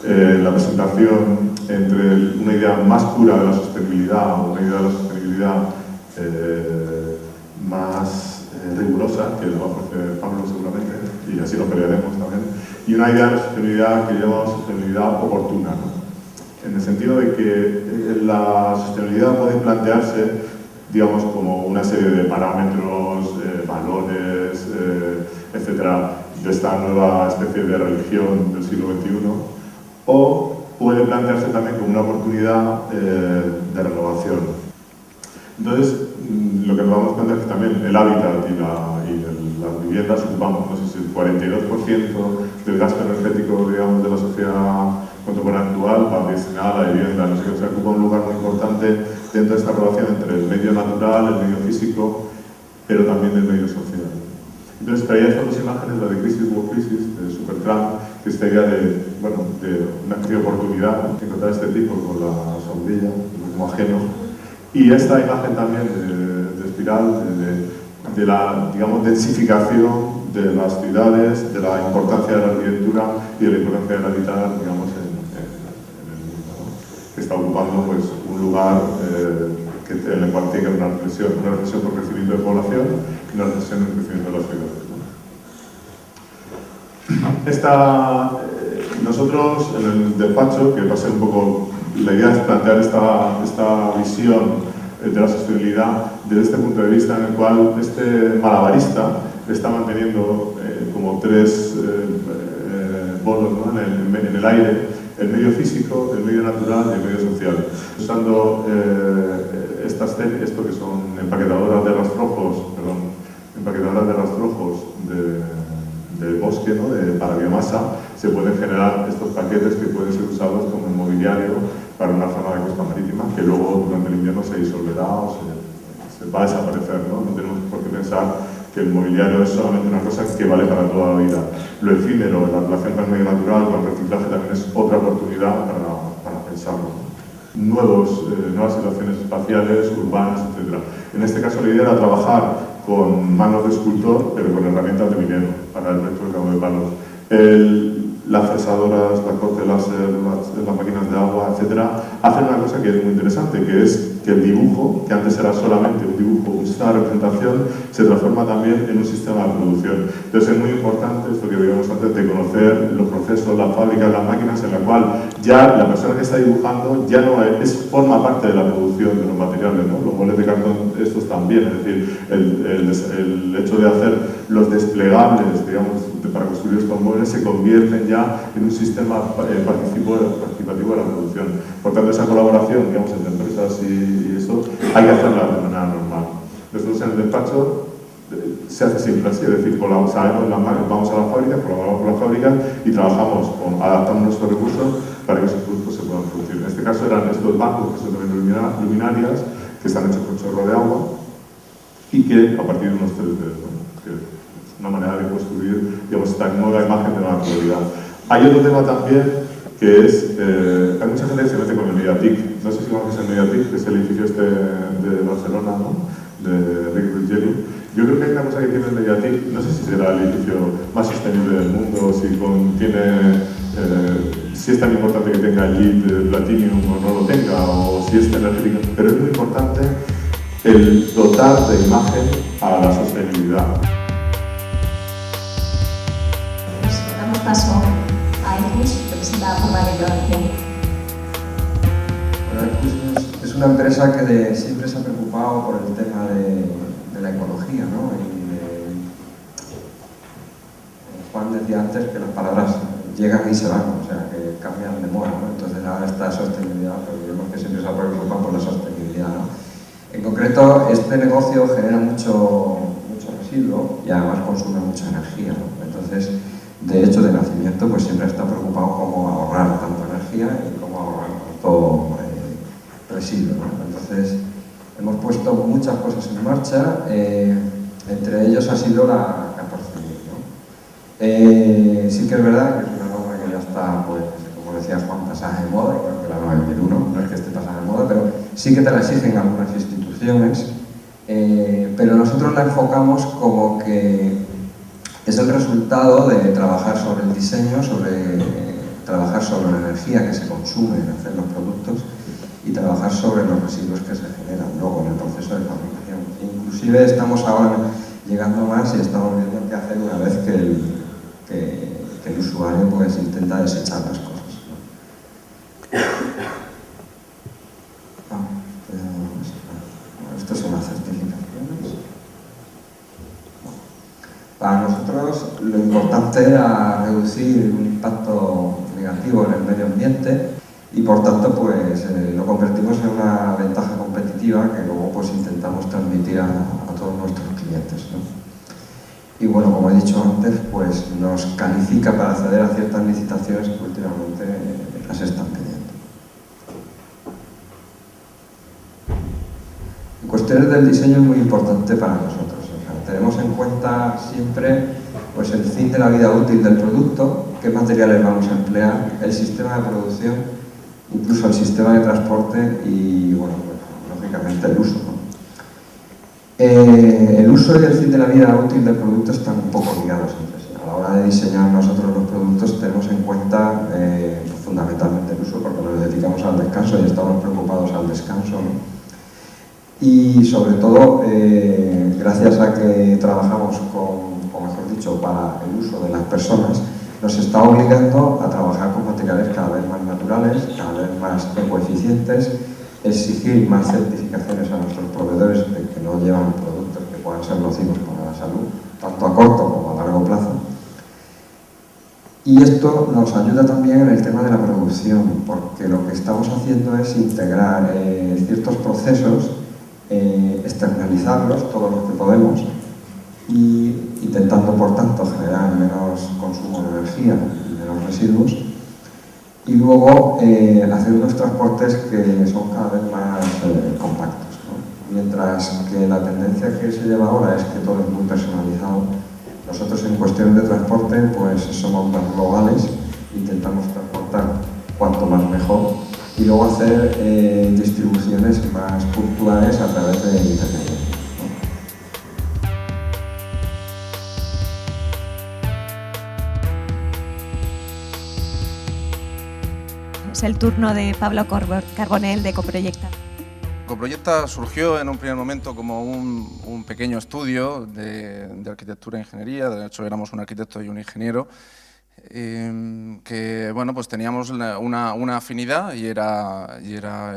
La presentación entre una idea más pura de la sostenibilidad o una idea de la sostenibilidad más rigurosa, que lo va a ofrecer Pablo seguramente, y así lo pelearemos también, y una idea de la sostenibilidad que llamamos sostenibilidad oportuna, ¿no? En el sentido de que la sostenibilidad puede plantearse, digamos, como una serie de parámetros, valores, etcétera, de esta nueva especie de religión del siglo XXI, o puede plantearse también como una oportunidad de renovación. Entonces, lo que nos damos cuenta es que también el hábitat y las viviendas ocupamos, no sé si el 42% del gasto energético, digamos, de la sociedad contemporánea actual va destinada a la vivienda, no sé qué, o sea, ocupa un lugar muy importante dentro de esta relación entre el medio natural, el medio físico, pero también el medio social. Entonces traía estas dos imágenes, la de Crisis o Crisis, de Supertramp, que esta idea de, bueno, de una especie de oportunidad, ¿no? Encontrar este tipo con la sombrilla, como ajeno, y esta imagen también de espiral, de la, digamos, densificación de las ciudades, de la importancia de la arquitectura y de la importancia del habitar, digamos, en el mundo, ¿no? Que está ocupando, pues, un lugar en el cual tiene que haber una reflexión por crecimiento de población y una reflexión en el crecimiento de las ciudades, ¿no? Nosotros, en el despacho, que va a ser un poco, la idea es plantear esta visión de la sostenibilidad desde este punto de vista en el cual este malabarista está manteniendo como tres bolos, ¿no? en el aire, el medio físico, el medio natural y el medio social. Usando esto que son empaquetadoras de rastrojos, del bosque, ¿no? Para biomasa, se pueden generar estos paquetes que pueden ser usados como inmobiliario para una zona de costa marítima que luego durante el invierno se disolverá o se va a desaparecer, ¿no? No tenemos por qué pensar que el mobiliario es solamente una cosa que vale para toda la vida. Lo efímero, la relación con el medio natural, con el reciclaje también es otra oportunidad para pensarlo. Nuevas situaciones espaciales, urbanas, etc. En este caso la idea era trabajar con manos de escultor, pero con herramientas de minero para el recado de palos. Las fresadoras, la corte láser, las máquinas de agua, etc., hacen una cosa que es muy interesante, que es que el dibujo, que antes era solamente un dibujo, una representación, se transforma también en un sistema de producción. Entonces es muy importante esto que veíamos antes de conocer los procesos, las fábricas, las máquinas, en la cual ya la persona que está dibujando ya no forma parte de la producción de los materiales, ¿no? Los moldes de cartón, estos también, es decir, el hecho de hacer los desplegables, digamos, para construir estos muebles se convierten ya en un sistema participativo de la producción. Por tanto, esa colaboración, digamos, entre empresas y eso, hay que hacerla de manera normal. Nosotros en el despacho se hace siempre así, es decir, vamos a las fábricas, colaboramos con las fábricas y trabajamos, adaptamos nuestros recursos para que esos productos se puedan producir. En este caso eran estos bancos, que son también luminarias, que están hechos con chorro de agua y que a partir de unos 3D, ¿no? Que es una manera de construir, digamos, esta nueva imagen de la actualidad. Hay otro tema también que es, hay mucha gente que se mete con el Mediatic. No sé si conoces el Mediatic, que es el edificio este de Barcelona, ¿no? De Rick Ruggiero. Yo creo que hay una cosa que tiene el Mediatic, no sé si será el edificio más sostenible del mundo, si es tan importante que tenga el LEED Platinum o no lo tenga, o si es energético, pero es muy importante el dotar de imagen a la sostenibilidad. paso a Ecus, representada por Valerio García. Bueno, Ecus es una empresa que siempre se ha preocupado por el tema de la ecología, ¿no? Juan decía antes que las palabras llegan y se van, o sea, que cambian de moda, ¿no? Entonces ahora está sostenibilidad, pero vemos que siempre se ha preocupado por la sostenibilidad, ¿no? En concreto, este negocio genera mucho residuo y además consume mucha energía, ¿no? Entonces, de hecho, de nacimiento, pues siempre está preocupado cómo ahorrar tanta energía y cómo ahorrar tanto residuo, ¿no? Entonces, hemos puesto muchas cosas en marcha, entre ellos ha sido la 14.000, ¿no? Sí que es verdad que es una norma que ya está, pues, como decía Juan, pasada de moda, creo que la 9001 no es que esté pasada de moda, pero sí que te la exigen algunas instituciones, pero nosotros la enfocamos como que es el resultado de trabajar sobre el diseño, trabajar sobre la energía que se consume en hacer los productos y trabajar sobre los residuos que se generan luego en el proceso de fabricación. Inclusive estamos ahora llegando más y estamos viendo qué hacer una vez que el usuario pues intenta desechar las cosas, ¿no? Estas son las certificaciones. Para nosotros lo importante era reducir un impacto negativo en el medio ambiente y por tanto pues lo convertimos en una ventaja competitiva que luego pues intentamos transmitir a todos nuestros clientes, ¿no? Y bueno, como he dicho antes, pues nos califica para acceder a ciertas licitaciones que últimamente las están pidiendo. En cuestiones del diseño es muy importante para nosotros. Tenemos en cuenta siempre pues, el fin de la vida útil del producto, qué materiales vamos a emplear, el sistema de producción, incluso el sistema de transporte y, bueno, pues, lógicamente el uso, ¿no? El uso y el fin de la vida útil del producto están un poco ligados entre sí. A la hora de diseñar nosotros los productos tenemos en cuenta fundamentalmente el uso, porque nos dedicamos al descanso y estamos preocupados al descanso, ¿no? Y sobre todo, gracias a que trabajamos o mejor dicho, para el uso de las personas, nos está obligando a trabajar con materiales cada vez más naturales, cada vez más ecoeficientes, exigir más certificaciones a nuestros proveedores de que no llevan productos que puedan ser nocivos para la salud, tanto a corto como a largo plazo. Y esto nos ayuda también en el tema de la producción, porque lo que estamos haciendo es integrar ciertos procesos, externalizarlos todo lo que podemos y intentando por tanto generar menos consumo de energía y menos residuos y luego hacer unos transportes que son cada vez más compactos, ¿no? Mientras que la tendencia que se lleva ahora es que todo es muy personalizado, nosotros en cuestiones de transporte pues somos más globales, intentamos transportar cuanto más mejor y luego hacer distribuciones más puntuales a través de Internet. Es el turno de Pablo Carbonell de Coproyecta. Coproyecta surgió en un primer momento como un pequeño estudio de arquitectura e ingeniería. De hecho, éramos un arquitecto y un ingeniero. Que bueno, pues teníamos una afinidad y era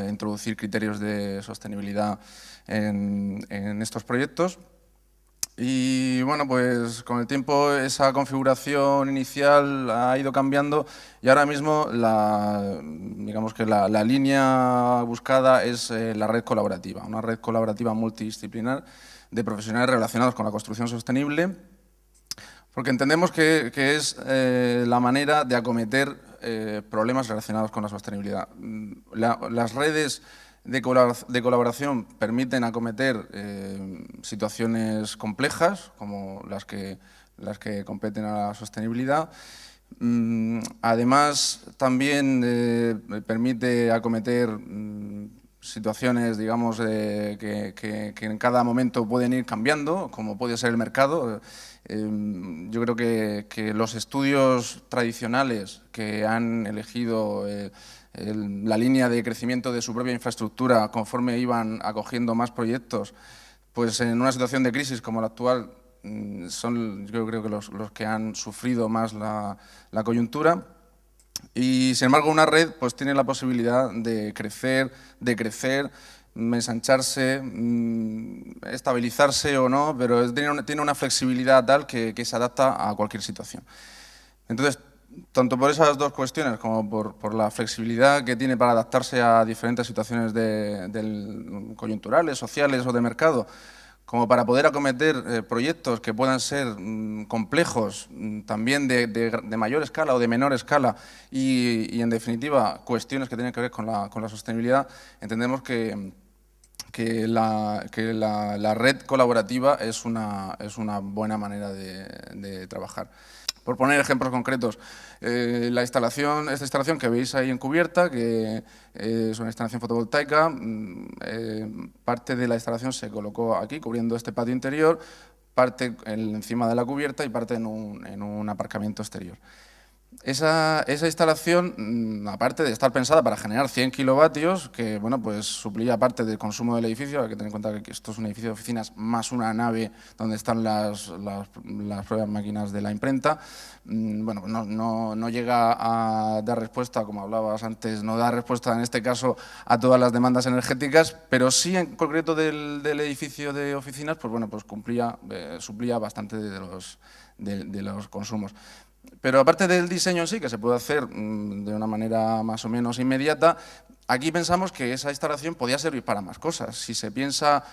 introducir criterios de sostenibilidad en estos proyectos. Y bueno, pues con el tiempo esa configuración inicial ha ido cambiando y ahora mismo digamos que la línea buscada es la red colaborativa, una red colaborativa multidisciplinar de profesionales relacionados con la construcción sostenible, porque entendemos que es la manera de acometer problemas relacionados con la sostenibilidad. Las redes de colaboración permiten acometer situaciones complejas, como las que competen a la sostenibilidad. Además, también permite acometer situaciones, digamos, que en cada momento pueden ir cambiando, como puede ser el mercado. Yo creo que los estudios tradicionales que han elegido la línea de crecimiento de su propia infraestructura conforme iban acogiendo más proyectos, pues en una situación de crisis como la actual son, yo creo que los que han sufrido más la coyuntura. Y, sin embargo, una red pues tiene la posibilidad de crecer, ensancharse, estabilizarse o no, pero tiene una flexibilidad tal que se adapta a cualquier situación. Entonces, tanto por esas dos cuestiones como por la flexibilidad que tiene para adaptarse a diferentes situaciones coyunturales, sociales o de mercado, como para poder acometer proyectos que puedan ser complejos, también de mayor escala o de menor escala, y en definitiva, cuestiones que tienen que ver con la sostenibilidad, entendemos que la red colaborativa es una buena manera de trabajar. Por poner ejemplos concretos, esta instalación que veis ahí en cubierta, que es una instalación fotovoltaica, parte de la instalación se colocó aquí, cubriendo este patio interior, parte encima de la cubierta y parte en un aparcamiento exterior. Esa instalación, aparte de estar pensada para generar 100 kilovatios, que bueno, pues suplía parte del consumo del edificio, hay que tener en cuenta que esto es un edificio de oficinas más una nave donde están las propias máquinas de la imprenta, bueno, no llega a dar respuesta, como hablabas antes, no da respuesta en este caso a todas las demandas energéticas, pero sí en concreto del edificio de oficinas, pues bueno, pues suplía bastante de los consumos. Pero aparte del diseño en sí, que se puede hacer de una manera más o menos inmediata, aquí pensamos que esa instalación podía servir para más cosas. Si se piensa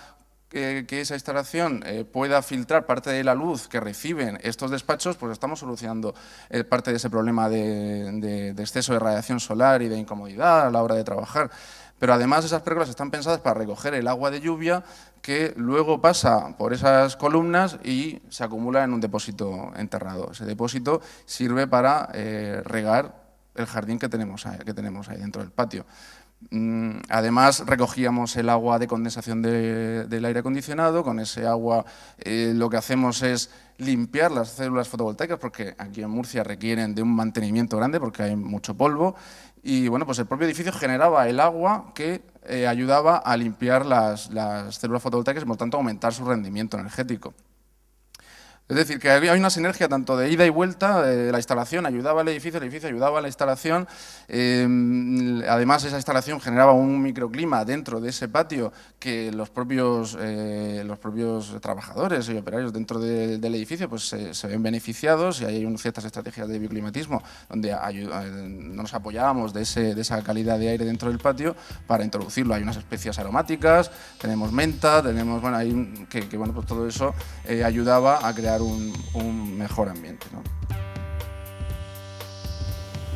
que esa instalación pueda filtrar parte de la luz que reciben estos despachos, pues estamos solucionando parte de ese problema de exceso de radiación solar y de incomodidad a la hora de trabajar. Pero además esas pérgolas están pensadas para recoger el agua de lluvia que luego pasa por esas columnas y se acumula en un depósito enterrado. Ese depósito sirve para regar el jardín que tenemos ahí dentro del patio. Además, recogíamos el agua de condensación del aire acondicionado. Con ese agua lo que hacemos es limpiar las células fotovoltaicas, porque aquí en Murcia requieren de un mantenimiento grande porque hay mucho polvo. Y bueno, pues el propio edificio generaba el agua que ayudaba a limpiar las células fotovoltaicas y por tanto aumentar su rendimiento energético. Es decir, que hay una sinergia tanto de ida y vuelta, la instalación ayudaba al edificio, el edificio ayudaba a la instalación. Además, esa instalación generaba un microclima dentro de ese patio que los propios trabajadores y operarios dentro del edificio pues, se ven beneficiados, y hay ciertas estrategias de bioclimatismo donde nos apoyábamos de esa calidad de aire dentro del patio para introducirlo. Hay unas especias aromáticas, tenemos menta, tenemos, bueno, pues todo eso ayudaba a crear un mejor ambiente, ¿no?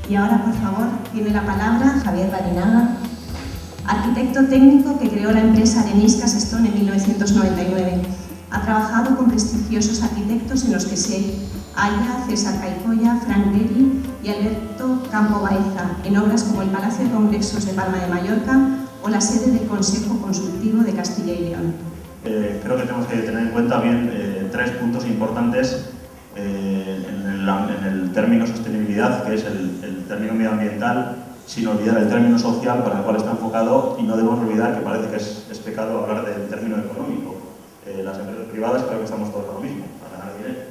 Y ahora, por favor, tiene la palabra Javier Barinaga, arquitecto técnico que creó la empresa Areniscas Stone en 1999. Ha trabajado con prestigiosos arquitectos en los que se halla César Caicoya, Frank Gehry y Alberto Campo Baeza, en obras como el Palacio de Congresos de Palma de Mallorca o la sede del Consejo Consultivo de Castilla y León. Creo que tenemos que tener en cuenta bien 3 puntos importantes en el término sostenibilidad, que es el término medioambiental, sin olvidar el término social para el cual está enfocado, y no debemos olvidar que parece que es pecado hablar del término económico. Las empresas privadas creo que estamos todos a lo mismo, a ganar dinero.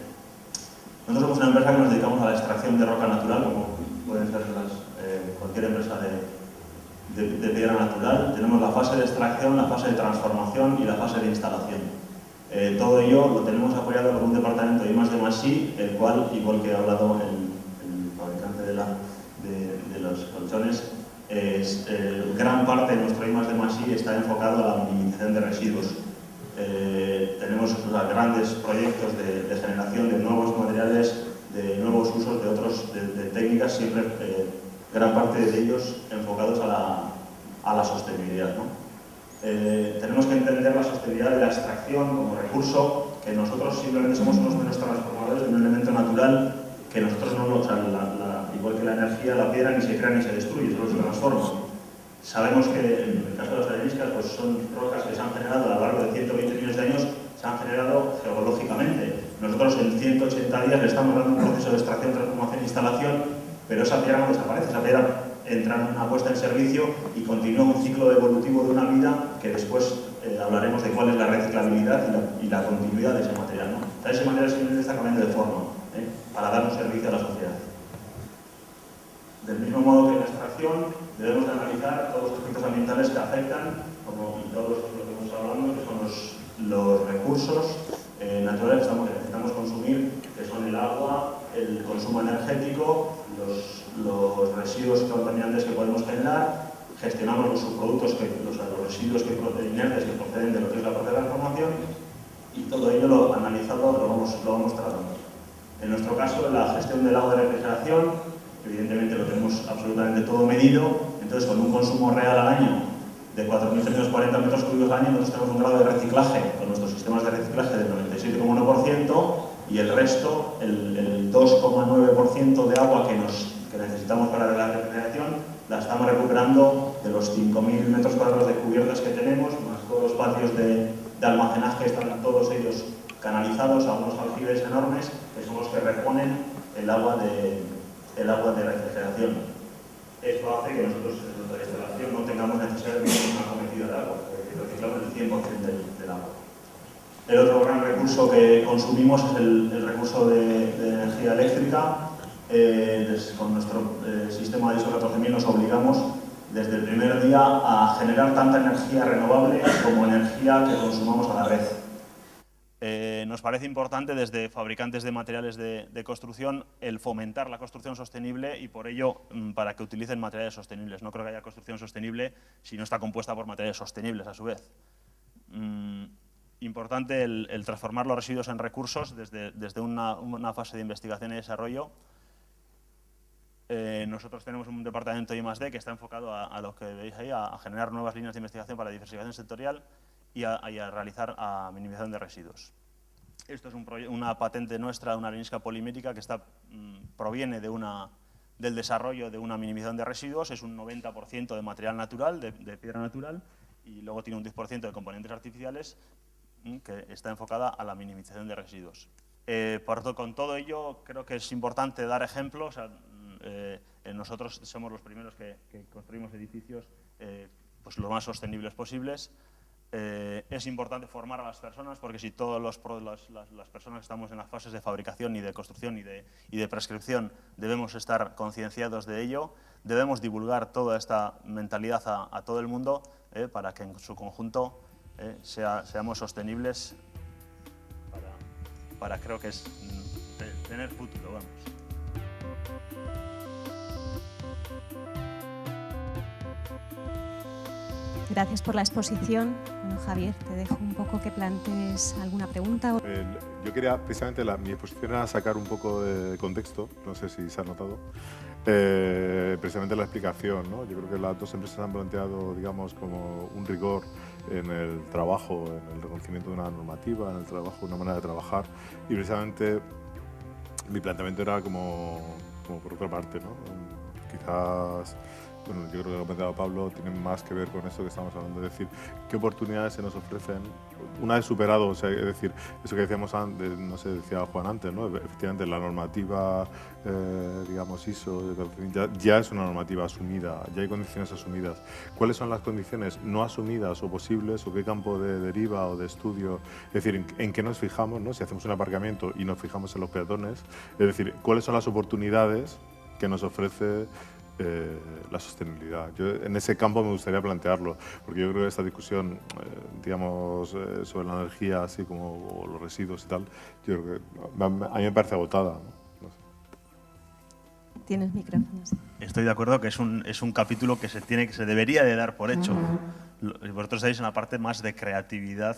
Nosotros somos una empresa que nos dedicamos a la extracción de roca natural, como pueden ser cualquier empresa de piedra natural. Tenemos la fase de extracción, la fase de transformación y la fase de instalación. Todo ello lo tenemos apoyado por un departamento de I+D+I, el cual, igual que ha hablado el fabricante de los colchones, gran parte de nuestro I+D+I está enfocado a la minimización de residuos. Tenemos grandes proyectos de generación de nuevos materiales, de nuevos usos de técnicas, siempre gran parte de ellos enfocados a la sostenibilidad, ¿no? Tenemos que entender la sostenibilidad de la extracción como recurso, que nosotros simplemente somos unos menos transformadores de un elemento natural que nosotros no, igual que la energía, la piedra ni se crea ni se destruye, solo se transforma. Sabemos que en el caso de las areniscas pues son rocas que se han generado a lo largo de 120 millones de años, se han generado geológicamente. Nosotros en 180 días le estamos dando un proceso de extracción, transformación e instalación, pero esa piedra no desaparece, esa piedra entra en una puesta en servicio y continúa un ciclo evolutivo de una vida que después hablaremos de cuál es la reciclabilidad y la continuidad de ese material, ¿no? O sea, ese material simplemente está cambiando de forma para dar un servicio a la sociedad. Del mismo modo que en la extracción, debemos de analizar todos los aspectos ambientales que afectan, como todos lo que hemos estado hablando, que son los recursos naturales que necesitamos consumir, que son el agua, el consumo energético, los residuos contaminantes que podemos generar, gestionamos los subproductos, los residuos inertes que proceden de lo que es la propia transformación, y todo ello lo analizado lo vamos tratando. En nuestro caso, la gestión del agua de refrigeración, evidentemente lo tenemos absolutamente todo medido, entonces con un consumo real al año de 4.340 metros cúbicos al año, nosotros tenemos un grado de reciclaje con nuestros sistemas de reciclaje del 97,1%, y el resto, el 2,9% de agua que necesitamos para la refrigeración, la estamos recuperando de los 5.000 metros cuadrados de cubiertas que tenemos, más todos los patios de almacenaje, están todos ellos canalizados a unos aljibes enormes, que son los que reponen el agua de refrigeración. Esto hace que nosotros en nuestra instalación no tengamos necesidad de una cometida de agua, porque reciclamos el 100% del agua. El otro gran recurso que consumimos es el recurso de energía eléctrica. Con nuestro sistema de ISO 14000 nos obligamos desde el primer día a generar tanta energía renovable como energía que consumamos a la red. Nos parece importante desde fabricantes de materiales de construcción el fomentar la construcción sostenible y por ello para que utilicen materiales sostenibles. No creo que haya construcción sostenible si no está compuesta por materiales sostenibles a su vez. Importante el transformar los residuos en recursos desde una fase de investigación y desarrollo. Nosotros tenemos un departamento de I+D que está enfocado a lo que veis ahí, a generar nuevas líneas de investigación para la diversificación sectorial y a realizar minimización de residuos. Esto es una patente nuestra, una arenisca polimérica que proviene del desarrollo de una minimización de residuos. Es un 90% de material natural, de piedra natural, y luego tiene un 10% de componentes artificiales que está enfocada a la minimización de residuos. Con todo ello, creo que es importante dar ejemplos. Nosotros somos los primeros que construimos edificios pues lo más sostenibles posibles. Es importante formar a las personas, porque si todas las personas que estamos en las fases de fabricación y de construcción y de prescripción debemos estar concienciados de ello, debemos divulgar toda esta mentalidad a todo el mundo para que en su conjunto seamos sostenibles para creo que es tener futuro, vamos. Gracias por la exposición. Bueno, Javier, te dejo un poco que plantees alguna pregunta. Yo quería, precisamente, mi exposición era sacar un poco de contexto, no sé si se ha notado, precisamente la explicación, ¿no? Yo creo que las dos empresas han planteado, digamos, como un rigor en el trabajo, en el reconocimiento de una normativa, en el trabajo, una manera de trabajar, y precisamente mi planteamiento era como por otra parte, ¿no? Quizás, bueno, yo creo que lo que ha planteado Pablo tiene más que ver con esto que estamos hablando, es decir, qué oportunidades se nos ofrecen una vez superado, o sea, es decir, eso que decíamos antes, no sé, decía Juan antes, ¿no? Efectivamente, la normativa, digamos, ISO, ya es una normativa asumida, ya hay condiciones asumidas. ¿Cuáles son las condiciones no asumidas o posibles, o qué campo de deriva o de estudio? Es decir, ¿en qué nos fijamos, ¿no? Si hacemos un aparcamiento y nos fijamos en los peatones, es decir, ¿cuáles son las oportunidades que nos ofrece la sostenibilidad? Yo en ese campo me gustaría plantearlo, porque yo creo que esta discusión, digamos, sobre la energía, así como los residuos y tal, yo creo que a mí me parece agotada, ¿no? No sé. Tienes micrófonos. Estoy de acuerdo que es un capítulo que se debería de dar por hecho. Vosotros estáis en la parte más de creatividad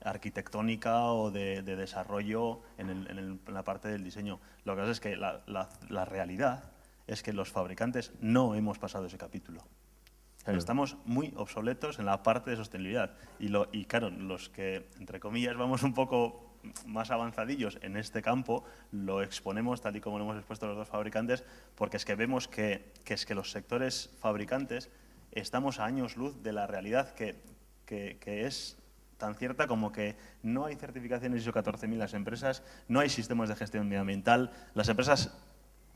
arquitectónica o de desarrollo en la parte del diseño. Lo que pasa es que la realidad es que los fabricantes no hemos pasado ese capítulo. Estamos muy obsoletos en la parte de sostenibilidad. Y claro, los que, entre comillas, vamos un poco más avanzadillos en este campo, lo exponemos tal y como lo hemos expuesto los dos fabricantes, porque es que vemos que los sectores fabricantes estamos a años luz de la realidad que es tan cierta como que no hay certificaciones ISO 14000 en las empresas, no hay sistemas de gestión medioambiental, las empresas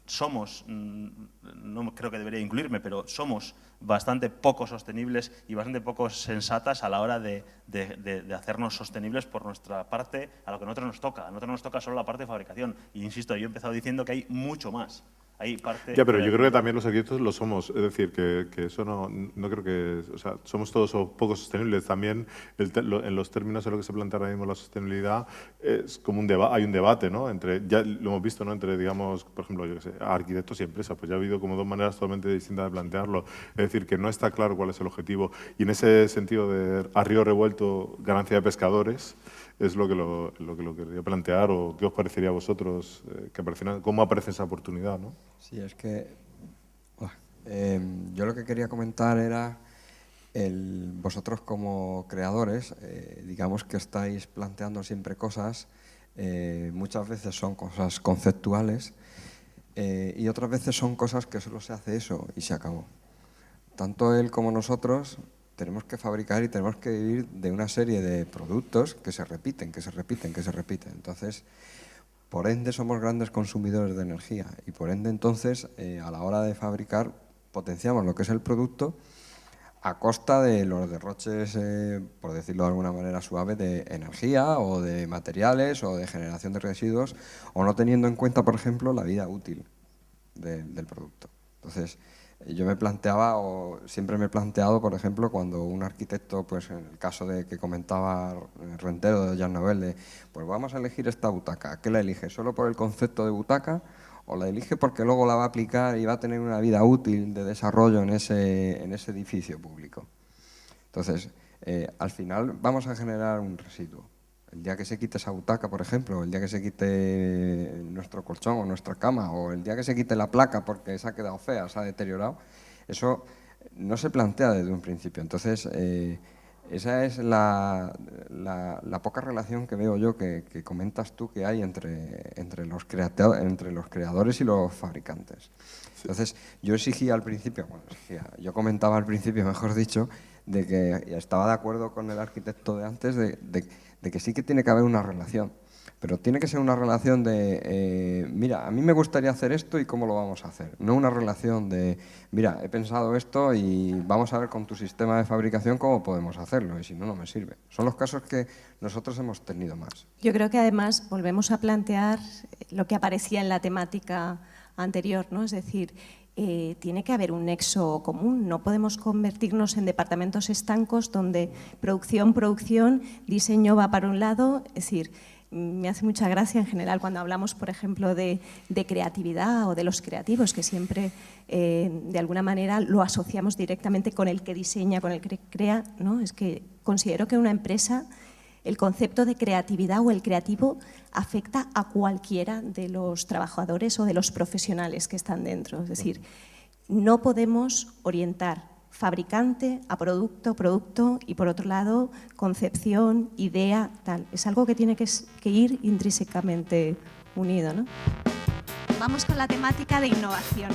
somos, no creo que debería incluirme, pero somos bastante poco sostenibles y bastante poco sensatas a la hora de hacernos sostenibles por nuestra parte a lo que a nosotros nos toca. A nosotros nos toca solo la parte de fabricación. Y insisto, yo he empezado diciendo que hay mucho más. Hay parte ya, pero yo creo que también los arquitectos lo somos. Es decir, que eso no creo que... O sea, somos todos poco sostenibles. También en los términos de lo que se plantea ahora mismo la sostenibilidad es como hay un debate, ¿no? Ya lo hemos visto, ¿no? Entre, digamos, por ejemplo, yo qué sé, arquitectos y empresas. Pues ya ha habido como dos maneras totalmente distintas de plantearlo. Es decir, que no está claro cuál es el objetivo. Y en ese sentido de a río revuelto, ganancia de pescadores, es lo que quería plantear, o qué os parecería a vosotros, cómo aparece esa oportunidad, ¿no? Sí, es que yo lo que quería comentar era vosotros como creadores, digamos que estáis planteando siempre cosas, muchas veces son cosas conceptuales y otras veces son cosas que solo se hace eso y se acabó. Tanto él como nosotros tenemos que fabricar y tenemos que vivir de una serie de productos que se repiten, que se repiten, que se repiten. Entonces, por ende, somos grandes consumidores de energía y por ende, entonces, a la hora de fabricar, potenciamos lo que es el producto a costa de los derroches, por decirlo de alguna manera suave, de energía o de materiales o de generación de residuos, o no teniendo en cuenta, por ejemplo, la vida útil del producto. Entonces, yo me planteaba, o siempre me he planteado, por ejemplo, cuando un arquitecto, pues en el caso de que comentaba Rentero de Jan Novel, pues vamos a elegir esta butaca. ¿Qué la elige? ¿Solo por el concepto de butaca? ¿O la elige porque luego la va a aplicar y va a tener una vida útil de desarrollo en ese edificio público? Entonces, al final vamos a generar un residuo. El día que se quite esa butaca, por ejemplo, el día que se quite nuestro colchón o nuestra cama, o el día que se quite la placa porque se ha quedado fea, se ha deteriorado, eso no se plantea desde un principio. Entonces, esa es la poca relación que veo yo que comentas tú que hay entre los creadores y los fabricantes. Entonces, yo exigía al principio, yo comentaba al principio, mejor dicho, de que estaba de acuerdo con el arquitecto de antes de que sí que tiene que haber una relación, pero tiene que ser una relación de, mira, a mí me gustaría hacer esto y cómo lo vamos a hacer, no una relación de, mira, he pensado esto y vamos a ver con tu sistema de fabricación cómo podemos hacerlo, y si no, no me sirve. Son los casos que nosotros hemos tenido más. Yo creo que además volvemos a plantear lo que aparecía en la temática anterior, ¿no? Es decir, tiene que haber un nexo común, no podemos convertirnos en departamentos estancos donde producción, diseño va para un lado. Es decir, me hace mucha gracia en general cuando hablamos, por ejemplo, de creatividad o de los creativos, que siempre de alguna manera lo asociamos directamente con el que diseña, con el que crea, ¿no? Es que considero que una empresa, el concepto de creatividad o el creativo afecta a cualquiera de los trabajadores o de los profesionales que están dentro. Es decir, no podemos orientar fabricante a producto y, por otro lado, concepción, idea, tal. Es algo que tiene que ir intrínsecamente unido, ¿no? Vamos con la temática de innovación.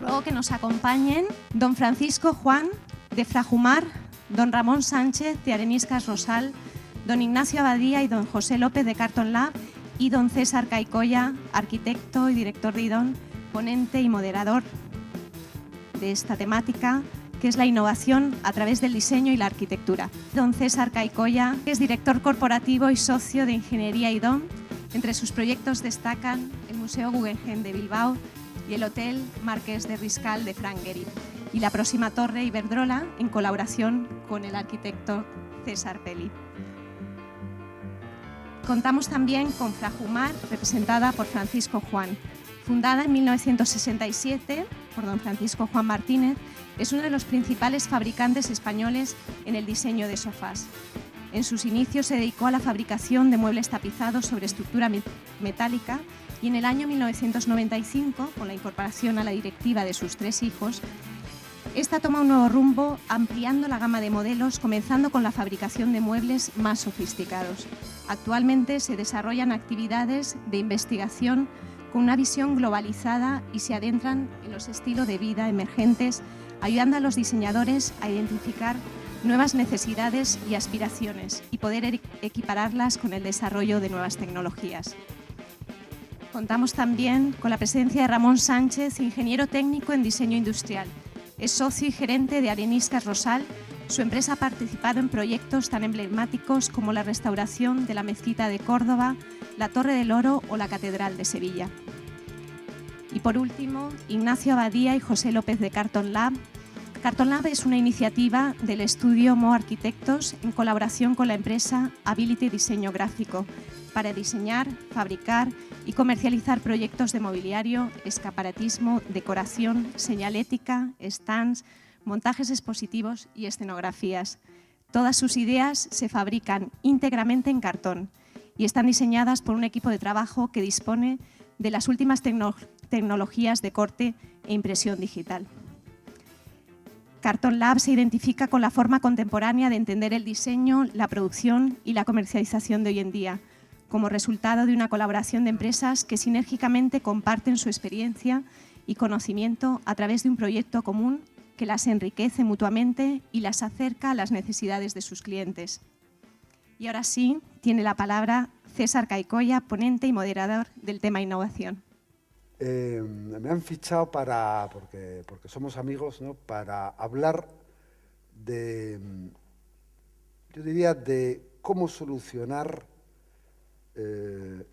Luego que nos acompañen don Francisco Juan de Frajumar, don Ramón Sánchez de Areniscas Rosal, don Ignacio Abadía y don José López de Carton Lab y don César Caicoya, arquitecto y director de IDON, ponente y moderador de esta temática, que es la innovación a través del diseño y la arquitectura. Don César Caicoya, que es director corporativo y socio de Ingeniería IDON. Entre sus proyectos destacan el Museo Guggenheim de Bilbao y el Hotel Marqués de Riscal de Frank Gehry, y la próxima Torre Iberdrola en colaboración con el arquitecto César Pelli. Contamos también con Frajumar, representada por Francisco Juan. Fundada en 1967 por don Francisco Juan Martínez, es uno de los principales fabricantes españoles en el diseño de sofás. En sus inicios se dedicó a la fabricación de muebles tapizados sobre estructura metálica y en el año 1995, con la incorporación a la directiva de sus 3 hijos, esta toma un nuevo rumbo, ampliando la gama de modelos, comenzando con la fabricación de muebles más sofisticados. Actualmente se desarrollan actividades de investigación con una visión globalizada y se adentran en los estilos de vida emergentes, ayudando a los diseñadores a identificar nuevas necesidades y aspiraciones y poder equipararlas con el desarrollo de nuevas tecnologías. Contamos también con la presencia de Ramón Sánchez, ingeniero técnico en diseño industrial. Es socio y gerente de Areniscas Rosal. Su empresa ha participado en proyectos tan emblemáticos como la restauración de la Mezquita de Córdoba, la Torre del Oro o la Catedral de Sevilla. Y por último, Ignacio Abadía y José López de Carton Lab. Carton Lab es una iniciativa del estudio Mo Arquitectos en colaboración con la empresa Ability Diseño Gráfico para diseñar, fabricar y comercializar proyectos de mobiliario, escaparatismo, decoración, señalética, stands, montajes expositivos y escenografías. Todas sus ideas se fabrican íntegramente en cartón y están diseñadas por un equipo de trabajo que dispone de las últimas tecnologías de corte e impresión digital. Carton Lab se identifica con la forma contemporánea de entender el diseño, la producción y la comercialización de hoy en día, como resultado de una colaboración de empresas que sinérgicamente comparten su experiencia y conocimiento a través de un proyecto común que las enriquece mutuamente y las acerca a las necesidades de sus clientes. Y ahora sí, tiene la palabra César Caicoya, ponente y moderador del tema innovación. Me han fichado porque somos amigos, ¿no?, para hablar de, yo diría, de cómo solucionar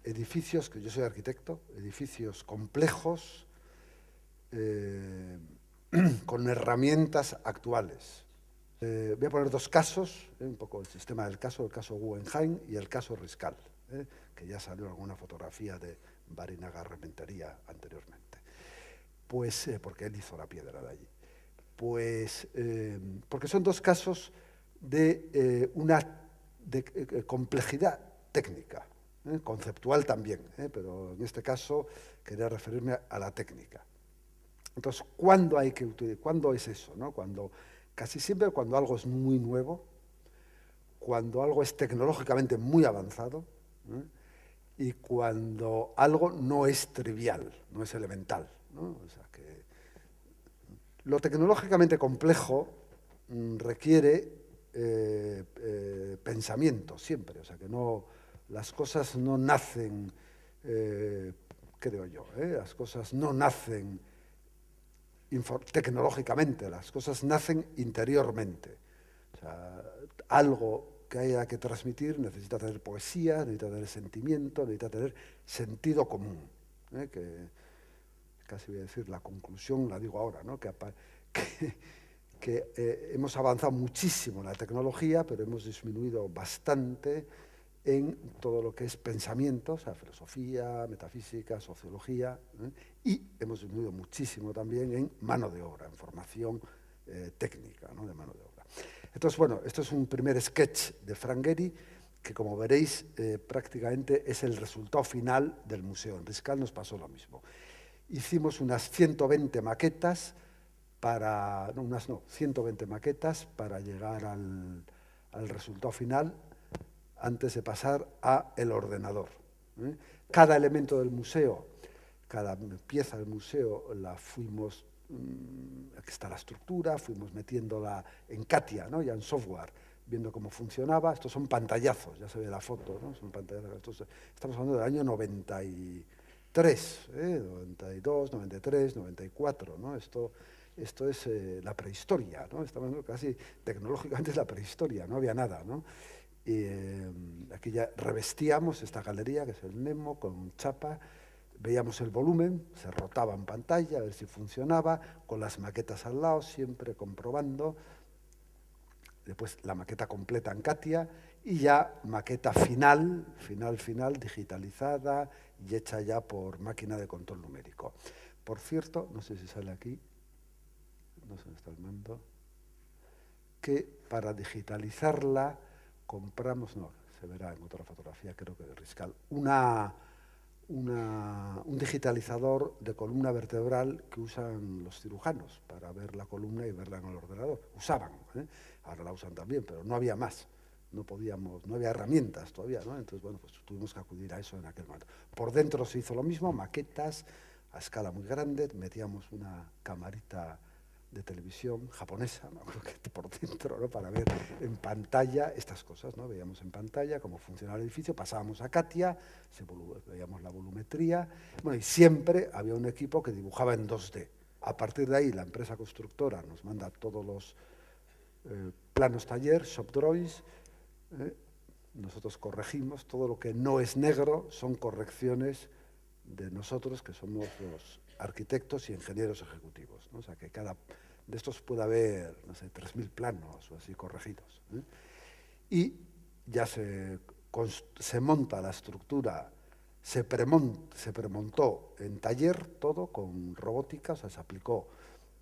edificios, que yo soy arquitecto, edificios complejos, con herramientas actuales. Voy a poner dos casos, un poco el sistema del caso, el caso Guggenheim y el caso Riscal, que ya salió alguna fotografía de Barinaga Rementería anteriormente. Pues, porque él hizo la piedra de allí. Pues, porque son dos casos de complejidad técnica, conceptual también, pero en este caso quería referirme a la técnica. Entonces, ¿cuándo es eso, ¿no? Casi siempre cuando algo es muy nuevo, cuando algo es tecnológicamente muy avanzado, y cuando algo no es trivial, no es elemental, ¿no? O sea que lo tecnológicamente complejo requiere pensamiento siempre, o sea que las cosas no nacen, creo yo, las cosas no nacen tecnológicamente, las cosas nacen interiormente. O sea, algo que haya que transmitir necesita tener poesía, necesita tener sentimiento, necesita tener sentido común. Que casi voy a decir la conclusión, la digo ahora, ¿no? que hemos avanzado muchísimo en la tecnología, pero hemos disminuido bastante en todo lo que es pensamiento, o sea, filosofía, metafísica, sociología, y hemos disminuido muchísimo también en mano de obra, en formación técnica, ¿no?, de mano de obra. Entonces, bueno, esto es un primer sketch de Frank Gehry, que como veréis prácticamente es el resultado final del museo. En Riscal nos pasó lo mismo. Hicimos unas 120 maquetas 120 maquetas para llegar al resultado final antes de pasar al ordenador. Cada elemento del museo, cada pieza del museo la fuimos, aquí está la estructura, fuimos metiéndola en CATIA, ¿no?, ya en software, viendo cómo funcionaba. Estos son pantallazos, ya se ve la foto, ¿no? Son pantallazos. Estamos hablando del año 93, 92, 93, 94, ¿no? Esto es la prehistoria, ¿no? Estamos hablando casi tecnológicamente es la prehistoria, no había nada, ¿no? Y aquí ya revestíamos esta galería, que es el Nemo, con chapa, veíamos el volumen, se rotaba en pantalla a ver si funcionaba, con las maquetas al lado, siempre comprobando. Después la maqueta completa en CATIA y ya maqueta final, digitalizada y hecha ya por máquina de control numérico. Por cierto, no sé si sale aquí, no sé dónde está el mando, que para digitalizarla compramos, no, se verá en otra fotografía, creo que de Riscal, un digitalizador de columna vertebral que usan los cirujanos para ver la columna y verla en el ordenador. Usaban, ahora la usan también, pero no había más. No había herramientas todavía, ¿no? Entonces, bueno, pues tuvimos que acudir a eso en aquel momento. Por dentro se hizo lo mismo, maquetas a escala muy grande, metíamos una camarita de televisión japonesa, ¿no? Por dentro, ¿no? Para ver en pantalla estas cosas, ¿no? Veíamos en pantalla cómo funcionaba el edificio, pasábamos a CATIA, veíamos la volumetría, bueno, y siempre había un equipo que dibujaba en 2D. A partir de ahí, la empresa constructora nos manda todos los planos taller, shop drawings, nosotros corregimos, todo lo que no es negro son correcciones de nosotros, que somos los arquitectos y ingenieros ejecutivos, ¿no? O sea, que cada de estos puede haber, no sé, 3.000 planos o así corregidos, ¿eh? Y ya se monta la estructura, se premontó en taller todo con robótica, o sea, se aplicó,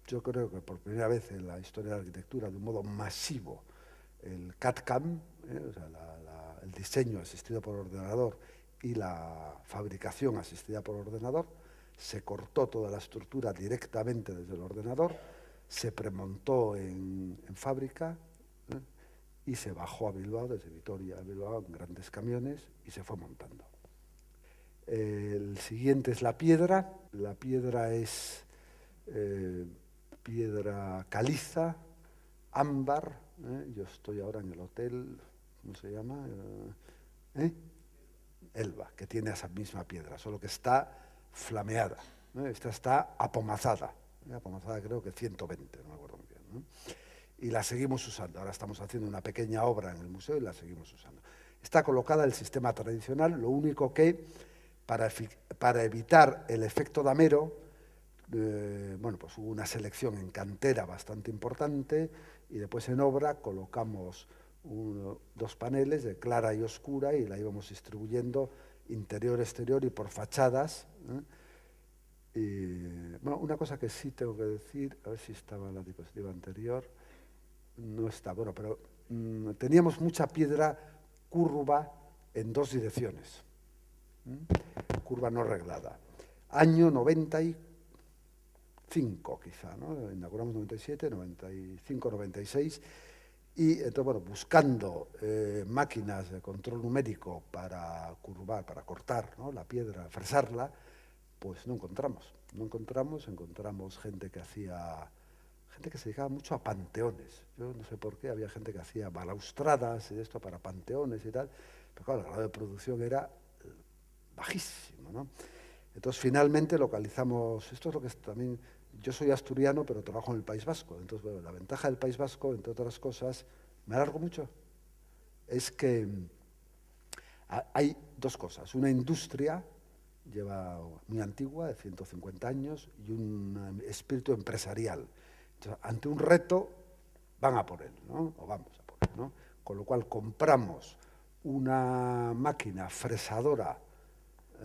yo creo que por primera vez en la historia de la arquitectura, de un modo masivo, el CAD/CAM, o sea, el diseño asistido por ordenador y la fabricación asistida por ordenador. Se cortó toda la estructura directamente desde el ordenador, se premontó en fábrica, ¿eh? Y se bajó a Bilbao, desde Vitoria a Bilbao, en grandes camiones, y se fue montando. El siguiente es la piedra. La piedra es piedra caliza, ámbar. Yo estoy ahora en el hotel, ¿cómo se llama? Elba, que tiene esa misma piedra, solo que está flameada, ¿no? Esta está apomazada, apomazada creo que 120, no me acuerdo muy bien, ¿no? Y la seguimos usando. Ahora estamos haciendo una pequeña obra en el museo y la seguimos usando. Está colocada el sistema tradicional, lo único que para evitar el efecto damero, bueno, pues hubo una selección en cantera bastante importante y después en obra colocamos dos paneles de clara y oscura y la íbamos distribuyendo interior, exterior y por fachadas, ¿eh? Y, bueno, una cosa que sí tengo que decir, a ver si estaba en la diapositiva anterior, no está, bueno, pero teníamos mucha piedra curva en dos direcciones, curva no reglada. Año 95 quizá, ¿no? Inauguramos 97, 95, 96, y entonces, bueno, buscando máquinas de control numérico para curvar, para cortar, ¿no? La piedra, fresarla, pues no encontramos. Encontramos gente que se dedicaba mucho a panteones. Yo no sé por qué, había gente que hacía balaustradas y esto para panteones y tal, pero claro, el grado de producción era bajísimo, ¿no? Entonces, finalmente localizamos, esto es lo que es también, yo soy asturiano, pero trabajo en el País Vasco, entonces, bueno, la ventaja del País Vasco, entre otras cosas, me alargo mucho, es que hay dos cosas, una industria muy antigua, de 150 años, y un espíritu empresarial. Entonces, ante un reto, van a por él, ¿no? O vamos a por él, ¿no? Con lo cual compramos una máquina fresadora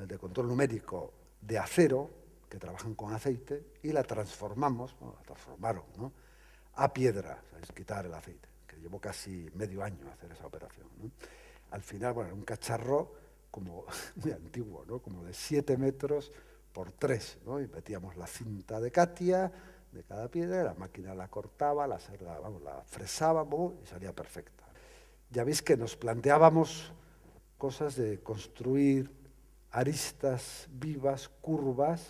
de control numérico de acero, que trabajan con aceite, y la transformamos, bueno, la transformaron, ¿no? A piedra, ¿sabes? Quitar el aceite, que llevó casi medio año hacer esa operación, ¿no? Al final, bueno, un cacharro como muy antiguo, ¿no? Como de 7 metros por 3, ¿no? Y metíamos la cinta de CATIA de cada piedra, la máquina la cortaba, la fresábamos y salía perfecta. Ya veis que nos planteábamos cosas de construir aristas vivas, curvas,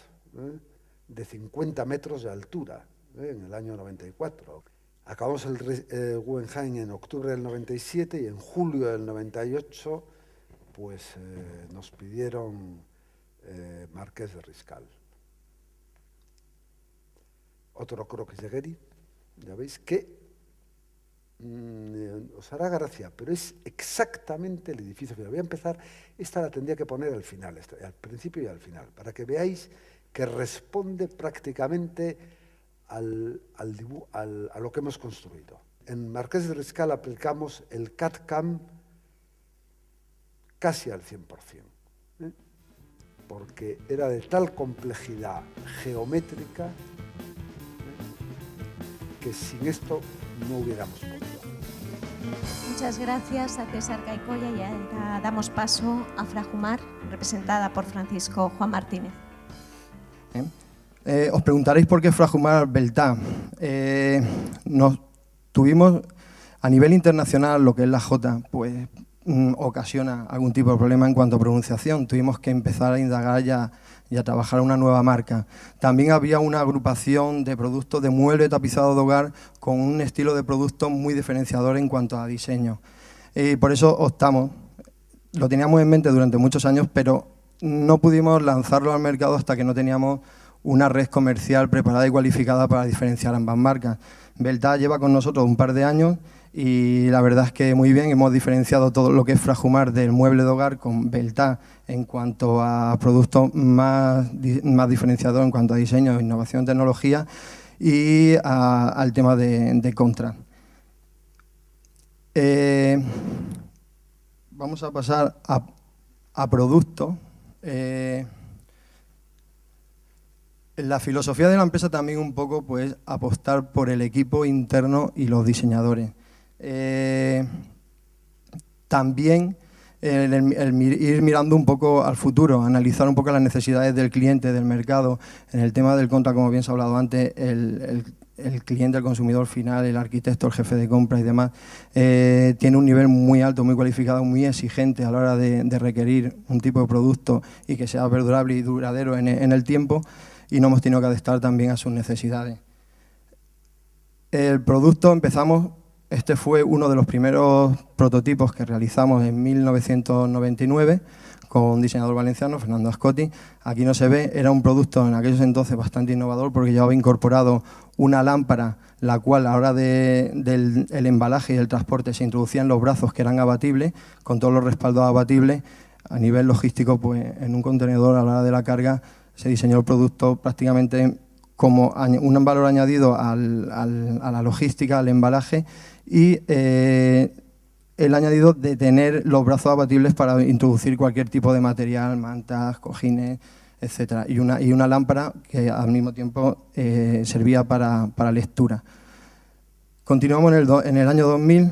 de 50 metros de altura, en el año 94. Acabamos el Guggenheim en octubre del 97 y en julio del 98 pues nos pidieron Marqués de Riscal. Otro croquis de Guéry, ya veis que os hará gracia, pero es exactamente el edificio final. Voy a empezar, esta la tendría que poner al final, al principio y al final, para que veáis que responde prácticamente a lo que hemos construido. En Marqués de Riscal aplicamos el CAD/CAM casi al 100%, porque era de tal complejidad geométrica que sin esto no hubiéramos podido. Muchas gracias a César Caicoya y ahora damos paso a Frajumar, representada por Francisco Juan Martínez. Os preguntaréis por qué Frajumar Beltá. Nos tuvimos a nivel internacional, lo que es la Jota, pues ocasiona algún tipo de problema en cuanto a pronunciación. Tuvimos que empezar a indagar y a trabajar una nueva marca. También había una agrupación de productos de mueble tapizado de hogar con un estilo de producto muy diferenciador en cuanto a diseño. Y por eso optamos, lo teníamos en mente durante muchos años, pero no pudimos lanzarlo al mercado hasta que no teníamos una red comercial preparada y cualificada para diferenciar ambas marcas. Beltá lleva con nosotros un par de años y la verdad es que muy bien, hemos diferenciado todo lo que es Frajumar del mueble de hogar con Beltá en cuanto a productos más diferenciados en cuanto a diseño, innovación, tecnología y al tema de Contra. Vamos a pasar a productos. La filosofía de la empresa también un poco pues apostar por el equipo interno y los diseñadores. También ir mirando un poco al futuro, analizar un poco las necesidades del cliente, del mercado. En el tema del Contra, como bien se ha hablado antes, el cliente, el consumidor final, el arquitecto, el jefe de compra y demás, tiene un nivel muy alto, muy cualificado, muy exigente a la hora de requerir un tipo de producto y que sea perdurable y duradero en el tiempo, y nos hemos tenido que adaptar también a sus necesidades. El producto empezamos, este fue uno de los primeros prototipos que realizamos en 1999 con un diseñador valenciano, Fernando Ascotti. Aquí no se ve, era un producto en aquellos entonces bastante innovador porque llevaba incorporado una lámpara, la cual a la hora del embalaje y el transporte se introducían los brazos que eran abatibles, con todos los respaldos abatibles. A nivel logístico, pues en un contenedor a la hora de la carga se diseñó el producto prácticamente como un valor añadido a la logística, al embalaje, y el añadido de tener los brazos abatibles para introducir cualquier tipo de material, mantas, cojines, etcétera, y una lámpara que al mismo tiempo servía para lectura. Continuamos en el año 2000,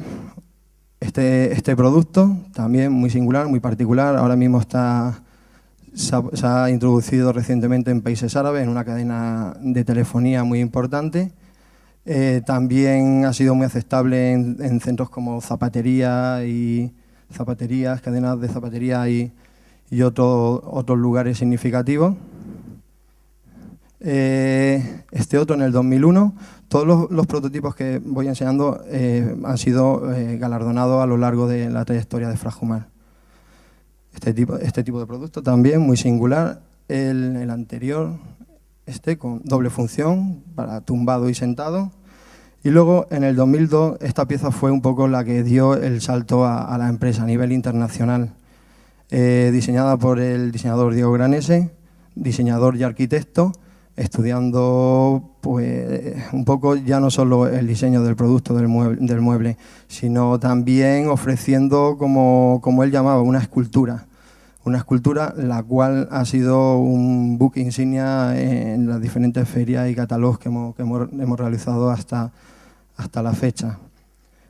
este producto, también muy singular, muy particular, ahora mismo se ha introducido recientemente en países árabes, en una cadena de telefonía muy importante. También ha sido muy aceptable en centros como zapaterías, cadenas de zapatería y otros lugares significativos. Este otro en el 2001. Todos los prototipos que voy enseñando han sido galardonados a lo largo de la trayectoria de Frajumar. Este tipo de producto también muy singular. El anterior, con doble función para tumbado y sentado. Y luego en el 2002 esta pieza fue un poco la que dio el salto a la empresa a nivel internacional. Diseñada por el diseñador Diego Granese, diseñador y arquitecto, estudiando pues un poco ya no solo el diseño del producto del mueble, sino también ofreciendo, como él llamaba, una escultura la cual ha sido un buque insignia en las diferentes ferias y catálogos que hemos realizado hasta la fecha.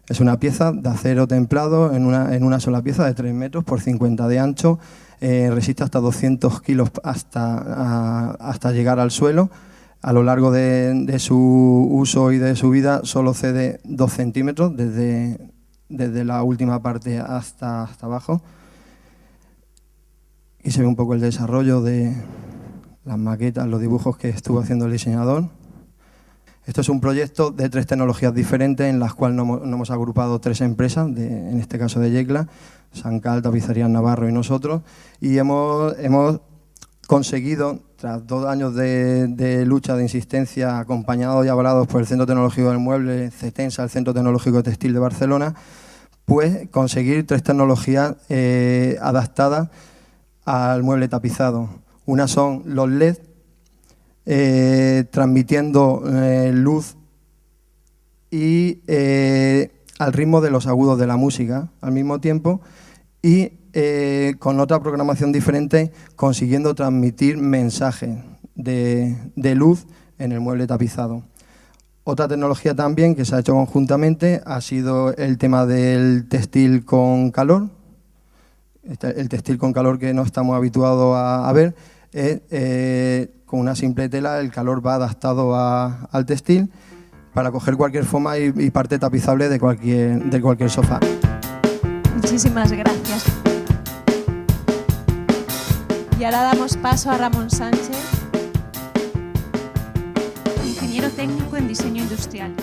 Es una pieza de acero templado en una sola pieza de 3 metros por 50 de ancho, resiste hasta 200 kilos hasta llegar al suelo. A lo largo de su uso y de su vida solo cede 2 centímetros desde la última parte hasta abajo. Y se ve un poco el desarrollo de las maquetas, los dibujos que estuvo haciendo el diseñador. Esto es un proyecto de 3 tecnologías diferentes en las cuales nos hemos agrupado 3 empresas, en este caso de Yecla, Sancal, Tapicerías Navarro y nosotros, y hemos conseguido, tras 2 años de lucha, de insistencia, acompañados y avalados por el Centro Tecnológico del Mueble, CETENSA, el Centro Tecnológico Textil de Barcelona, pues conseguir 3 tecnologías adaptadas al mueble tapizado. Una son los LED, transmitiendo luz y al ritmo de los agudos de la música al mismo tiempo, y con otra programación diferente consiguiendo transmitir mensajes de luz en el mueble tapizado. Otra tecnología también que se ha hecho conjuntamente ha sido el tema del textil con calor. El textil con calor que no estamos habituados a ver, con una simple tela el calor va adaptado al textil para coger cualquier forma y parte tapizable de cualquier sofá. Muchísimas gracias. Y ahora damos paso a Ramón Sánchez. Ingeniero técnico en diseño industrial.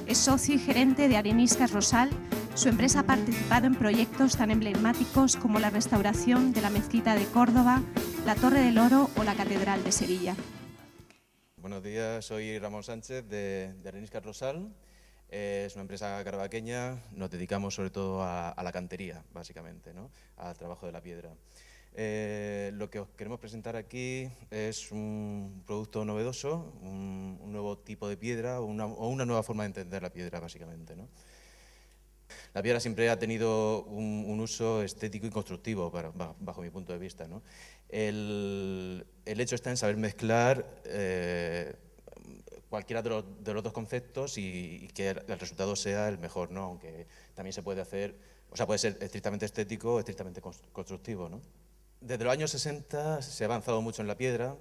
Es socio y gerente de Areniscas Rosal. Su empresa ha participado en proyectos tan emblemáticos como la restauración de la Mezquita de Córdoba, la Torre del Oro o la Catedral de Sevilla. Buenos días, soy Ramón Sánchez de Areniscas Rosal. Es una empresa caravaqueña, nos dedicamos sobre todo a la cantería, básicamente, ¿no? Al trabajo de la piedra. Lo que os queremos presentar aquí es un producto novedoso, un nuevo tipo de piedra o una nueva forma de entender la piedra, básicamente, ¿no? La piedra siempre ha tenido un uso estético y constructivo, bajo mi punto de vista, ¿no? El hecho está en saber mezclar cualquiera de los dos conceptos y que el resultado sea el mejor, ¿no? Aunque también se puede hacer, o sea, puede ser estrictamente estético o estrictamente constructivo, ¿no? Desde los años 60 se ha avanzado mucho en la piedra,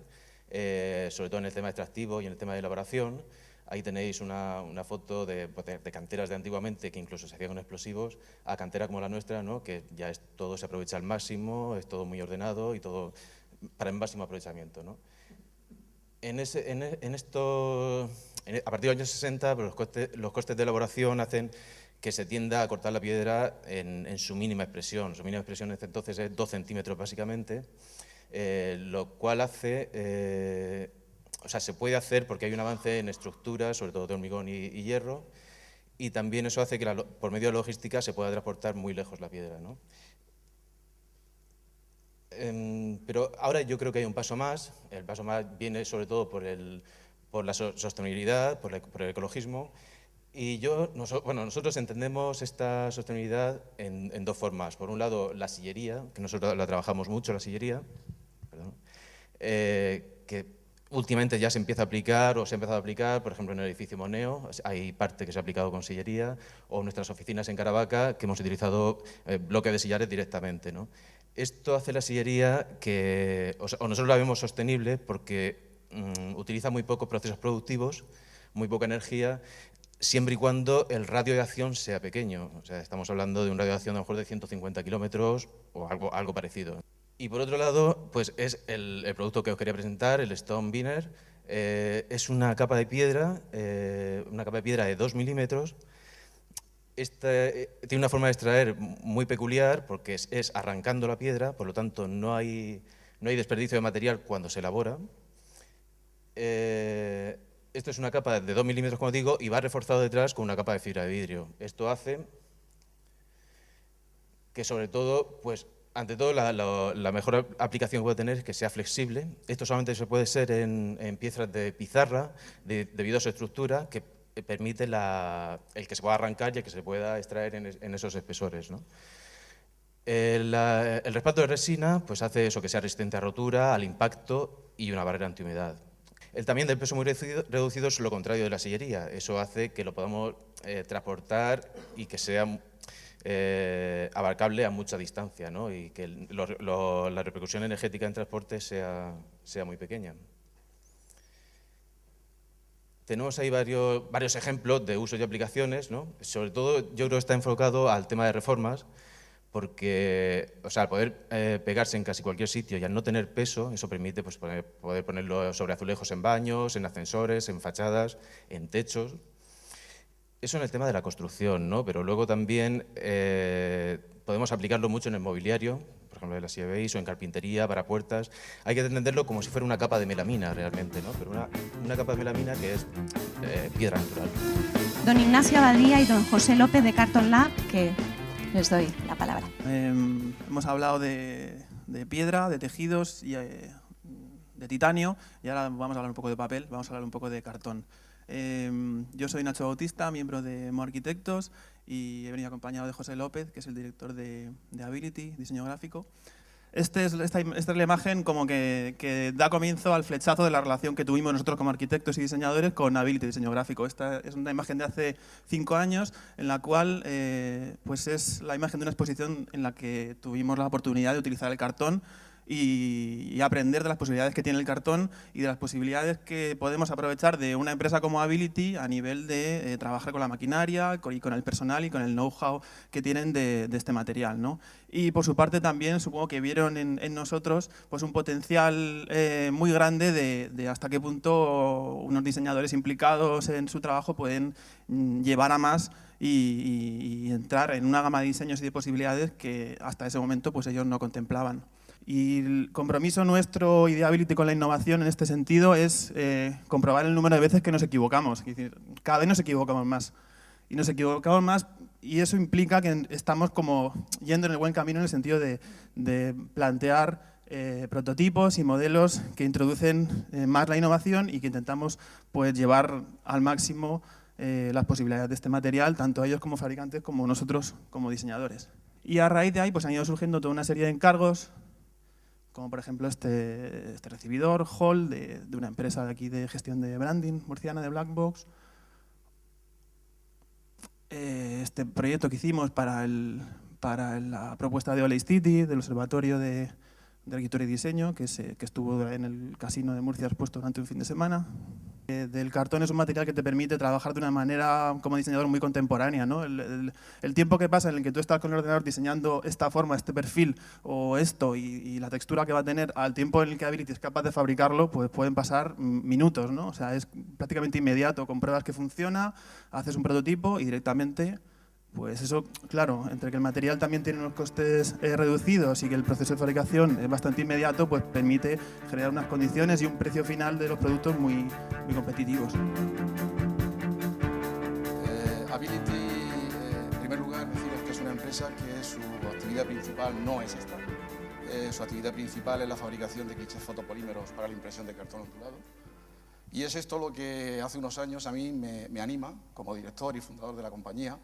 sobre todo en el tema extractivo y en el tema de elaboración. Ahí tenéis una foto de canteras de antiguamente que incluso se hacían con explosivos, a cantera como la nuestra, ¿no? Que ya todo se aprovecha al máximo, es todo muy ordenado y todo para el máximo aprovechamiento, ¿no? A partir de los años 60, pues los costes de elaboración hacen que se tienda a cortar la piedra en su mínima expresión. Su mínima expresión entonces es 2 centímetros básicamente, lo cual hace... o sea, se puede hacer porque hay un avance en estructuras, sobre todo de hormigón y hierro, y también eso hace que por medio de logística se pueda transportar muy lejos la piedra, ¿no? Pero ahora yo creo que hay un paso más. El paso más viene sobre todo por la sostenibilidad, por el ecologismo, y nosotros entendemos esta sostenibilidad en dos formas. Por un lado, la sillería, que nosotros la trabajamos mucho, la sillería, que últimamente ya se empieza a aplicar o se ha empezado a aplicar, por ejemplo, en el edificio Moneo, hay parte que se ha aplicado con sillería, o en nuestras oficinas en Caravaca, que hemos utilizado bloques de sillares directamente, ¿no? Esto hace la sillería que, o nosotros la vemos sostenible porque utiliza muy pocos procesos productivos, muy poca energía, siempre y cuando el radio de acción sea pequeño. O sea, estamos hablando de un radio de acción a lo mejor de 150 kilómetros o algo parecido. Y por otro lado, pues es el producto que os quería presentar, el Stone Binner. Es una capa de piedra de 2 milímetros. Tiene una forma de extraer muy peculiar porque es arrancando la piedra, por lo tanto no hay desperdicio de material cuando se elabora. Esto es una capa de 2 milímetros, como digo, y va reforzado detrás con una capa de fibra de vidrio. Esto hace que, sobre todo, pues ante todo, la mejor aplicación que puede tener es que sea flexible. Esto solamente se puede ser en piezas de pizarra, debido a su estructura, que permite el que se pueda arrancar y el que se pueda extraer en esos espesores, ¿no? El respaldo de resina pues hace eso, que sea resistente a rotura, al impacto y una barrera antihumedad. El también del peso muy reducido es lo contrario de la sillería. Eso hace que lo podamos transportar y que sea abarcable a mucha distancia, ¿no? Y que la repercusión energética en transporte sea muy pequeña. Tenemos ahí varios ejemplos de usos y aplicaciones, ¿no? Sobre todo, yo creo que está enfocado al tema de reformas, porque, o sea, al poder pegarse en casi cualquier sitio y al no tener peso, eso permite pues, poder ponerlo sobre azulejos en baños, en ascensores, en fachadas, en techos. Eso en el tema de la construcción, ¿no? Pero luego también podemos aplicarlo mucho en el mobiliario, por ejemplo en las silla beige o en carpintería, para puertas. Hay que entenderlo como si fuera una capa de melamina realmente, ¿no? Pero una capa de melamina que es piedra natural. Don Ignacio Abadía y don José López de Carton Lab, que les doy la palabra. Hemos hablado de piedra, de tejidos y de titanio, y ahora vamos a hablar un poco de papel, vamos a hablar un poco de cartón. Yo soy Nacho Bautista, miembro de Mo Arquitectos, y he venido acompañado de José López, que es el director de Ability, diseño gráfico. Esta es la imagen como que da comienzo al flechazo de la relación que tuvimos nosotros como arquitectos y diseñadores con Ability, diseño gráfico. Esta es una imagen de hace 5 años, en la cual pues es la imagen de una exposición en la que tuvimos la oportunidad de utilizar el cartón y aprender de las posibilidades que tiene el cartón y de las posibilidades que podemos aprovechar de una empresa como Ability a nivel de trabajar con la maquinaria y con el personal y con el know-how que tienen de este material, ¿no? Y por su parte también supongo que vieron en nosotros pues, un potencial muy grande de hasta qué punto unos diseñadores implicados en su trabajo pueden llevar a más y entrar en una gama de diseños y de posibilidades que hasta ese momento pues, ellos no contemplaban. Y el compromiso nuestro y de Ability con la innovación en este sentido es comprobar el número de veces que nos equivocamos. Es decir, cada vez nos equivocamos más. Y nos equivocamos más y eso implica que estamos como yendo en el buen camino en el sentido de plantear prototipos y modelos que introducen más la innovación y que intentamos pues, llevar al máximo las posibilidades de este material, tanto ellos como fabricantes como nosotros como diseñadores. Y a raíz de ahí pues, han ido surgiendo toda una serie de encargos, como por ejemplo este recibidor, Hall, de una empresa de aquí de gestión de branding murciana de Blackbox. Este proyecto que hicimos para la propuesta de Ole City, del Observatorio de Arquitectura y Diseño, que estuvo en el Casino de Murcia expuesto durante un fin de semana. Del cartón es un material que te permite trabajar de una manera como diseñador muy contemporánea, ¿no? El tiempo que pasa en el que tú estás con el ordenador diseñando esta forma, este perfil o esto y la textura que va a tener al tiempo en el que Ability es capaz de fabricarlo, pues pueden pasar minutos, ¿no? O sea, es prácticamente inmediato, compruebas que funciona, haces un prototipo y directamente, pues eso, claro, entre que el material también tiene unos costes reducidos y que el proceso de fabricación es bastante inmediato, pues permite generar unas condiciones y un precio final de los productos muy competitivos. Ability, en primer lugar, deciros que es una empresa que su actividad principal no es esta. Su actividad principal es la fabricación de clichés fotopolímeros para la impresión de cartón ondulado. Y es esto lo que hace unos años a mí me anima, como director y fundador de la compañía,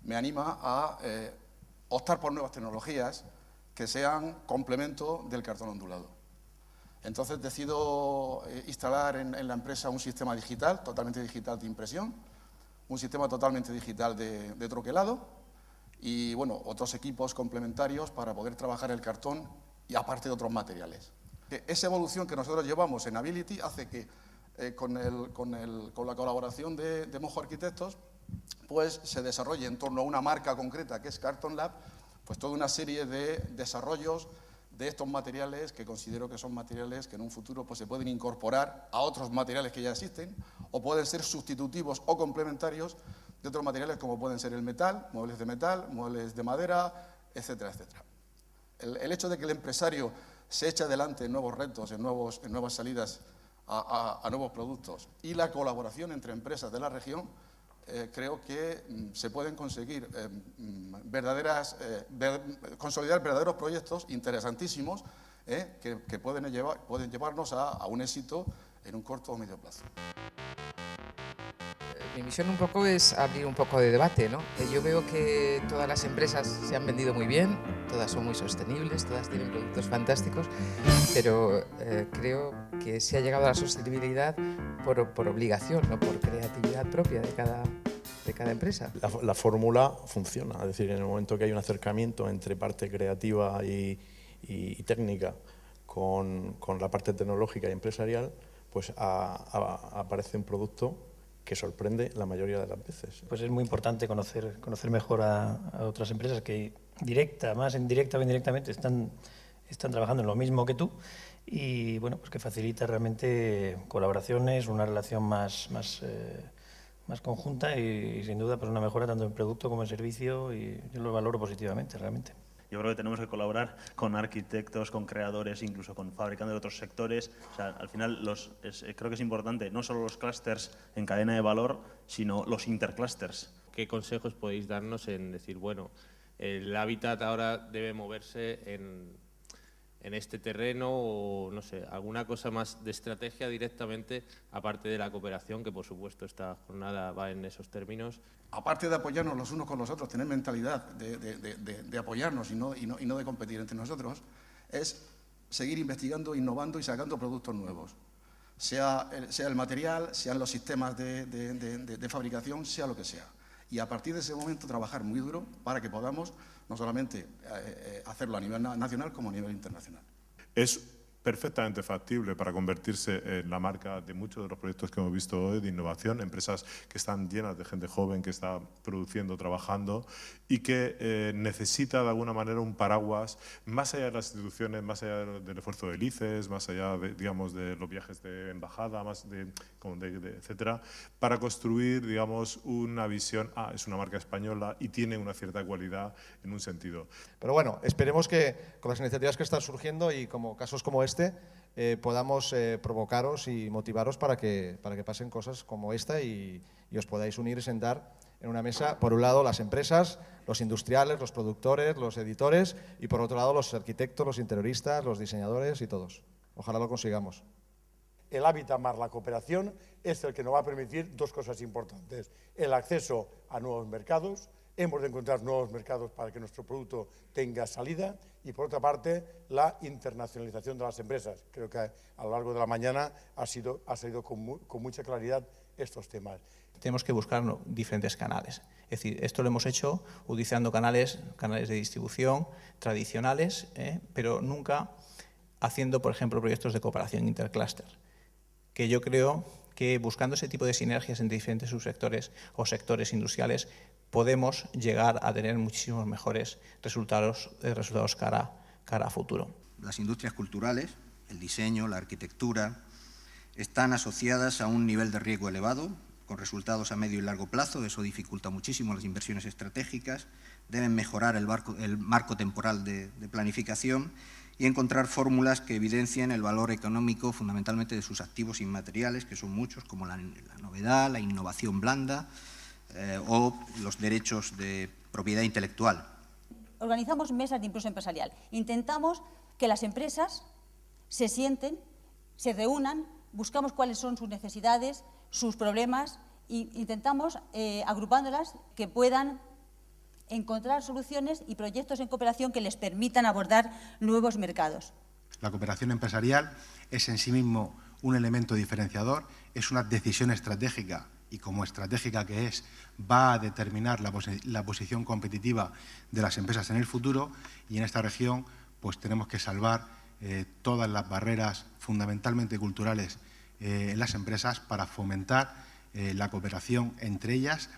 me anima a optar por nuevas tecnologías que sean complemento del cartón ondulado. Entonces decido instalar en la empresa un sistema digital, totalmente digital de impresión, un sistema totalmente digital de troquelado y bueno, otros equipos complementarios para poder trabajar el cartón y aparte de otros materiales. Esa evolución que nosotros llevamos en Ability hace que con la colaboración de Mojo Arquitectos pues se desarrolle en torno a una marca concreta que es Carton Lab, pues toda una serie de desarrollos de estos materiales que considero que son materiales que en un futuro pues se pueden incorporar a otros materiales que ya existen o pueden ser sustitutivos o complementarios de otros materiales como pueden ser el metal, muebles de madera, etcétera, etcétera. El hecho de que el empresario se eche adelante en nuevos retos, en nuevas salidas a nuevos productos y la colaboración entre empresas de la región, creo que se pueden conseguir consolidar verdaderos proyectos interesantísimos que pueden llevarnos a un éxito en un corto o medio plazo. Mi misión un poco es abrir un poco de debate, ¿no? Yo veo que todas las empresas se han vendido muy bien, todas son muy sostenibles, todas tienen productos fantásticos, pero creo que se ha llegado a la sostenibilidad por obligación, no por creatividad propia de cada empresa. La fórmula funciona, es decir, en el momento que hay un acercamiento entre parte creativa y técnica con la parte tecnológica y empresarial, pues aparece un producto que sorprende la mayoría de las veces. Pues es muy importante conocer mejor a otras empresas que más indirecta o indirectamente están trabajando en lo mismo que tú y bueno, pues que facilita realmente colaboraciones, una relación más conjunta y sin duda pues una mejora tanto en producto como en servicio y yo lo valoro positivamente realmente. Yo creo que tenemos que colaborar con arquitectos, con creadores, incluso con fabricantes de otros sectores. O sea, al final creo que es importante no solo los clústeres en cadena de valor, sino los interclústeres. ¿Qué consejos podéis darnos en decir, bueno, el hábitat ahora debe moverse en este terreno o, no sé, alguna cosa más de estrategia directamente, aparte de la cooperación, que por supuesto esta jornada va en esos términos? Aparte de apoyarnos los unos con los otros, tener mentalidad de apoyarnos y no de competir entre nosotros, es seguir investigando, innovando y sacando productos nuevos. Sea el material, sean los sistemas de fabricación, sea lo que sea. Y a partir de ese momento trabajar muy duro para que podamos no solamente hacerlo a nivel nacional como a nivel internacional. es perfectamente factible para convertirse en la marca de muchos de los proyectos que hemos visto hoy de innovación, empresas que están llenas de gente joven que está produciendo, trabajando y que necesita de alguna manera un paraguas más allá de las instituciones, más allá del esfuerzo del ICES, más allá de, digamos, de los viajes de embajada, más de etcétera, para construir, digamos, una visión, es una marca española y tiene una cierta cualidad en un sentido. Pero bueno, esperemos que con las iniciativas que están surgiendo y como casos como este, podamos provocaros y motivaros para que pasen cosas como esta y os podáis unir y sentar en una mesa, por un lado las empresas, los industriales, los productores, los editores y por otro lado los arquitectos, los interioristas, los diseñadores y todos. Ojalá lo consigamos. El hábitat más la cooperación es el que nos va a permitir dos cosas importantes. El acceso a nuevos mercados. Hemos de encontrar nuevos mercados para que nuestro producto tenga salida y, por otra parte, la internacionalización de las empresas. Creo que a lo largo de la mañana ha salido con mucha claridad estos temas. Tenemos que buscar diferentes canales. Es decir, esto lo hemos hecho utilizando canales de distribución tradicionales, pero nunca haciendo, por ejemplo, proyectos de cooperación intercluster, que yo creo que buscando ese tipo de sinergias entre diferentes subsectores o sectores industriales podemos llegar a tener muchísimos mejores resultados cara a futuro. Las industrias culturales, el diseño, la arquitectura, están asociadas a un nivel de riesgo elevado, con resultados a medio y largo plazo. Eso dificulta muchísimo las inversiones estratégicas. Deben mejorar el marco temporal de planificación y encontrar fórmulas que evidencien el valor económico fundamentalmente de sus activos inmateriales, que son muchos, como la novedad, la innovación blanda, o los derechos de propiedad intelectual. Organizamos mesas de impulso empresarial. Intentamos que las empresas se sienten, se reúnan, buscamos cuáles son sus necesidades, sus problemas e intentamos, agrupándolas, que puedan encontrar soluciones y proyectos en cooperación que les permitan abordar nuevos mercados. La cooperación empresarial es en sí mismo un elemento diferenciador, es una decisión estratégica y como estratégica que es, va a determinar la posición competitiva de las empresas en el futuro y en esta región pues tenemos que salvar todas las barreras fundamentalmente culturales en las empresas para fomentar la cooperación entre ellas,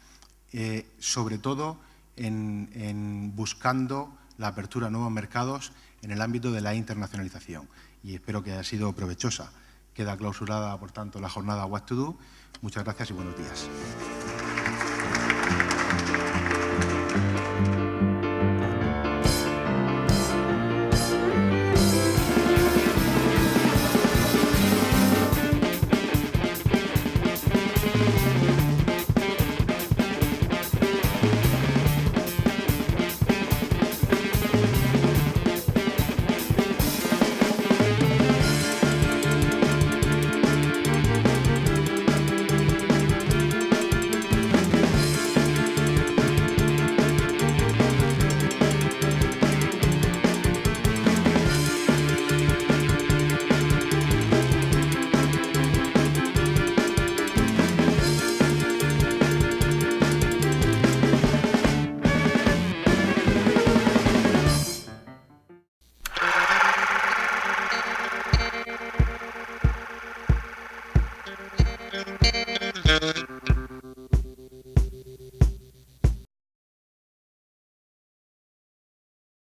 sobre todo en buscando la apertura a nuevos mercados en el ámbito de la internacionalización y espero que haya sido provechosa. Queda clausurada, por tanto, la jornada What to Do. Muchas gracias y buenos días.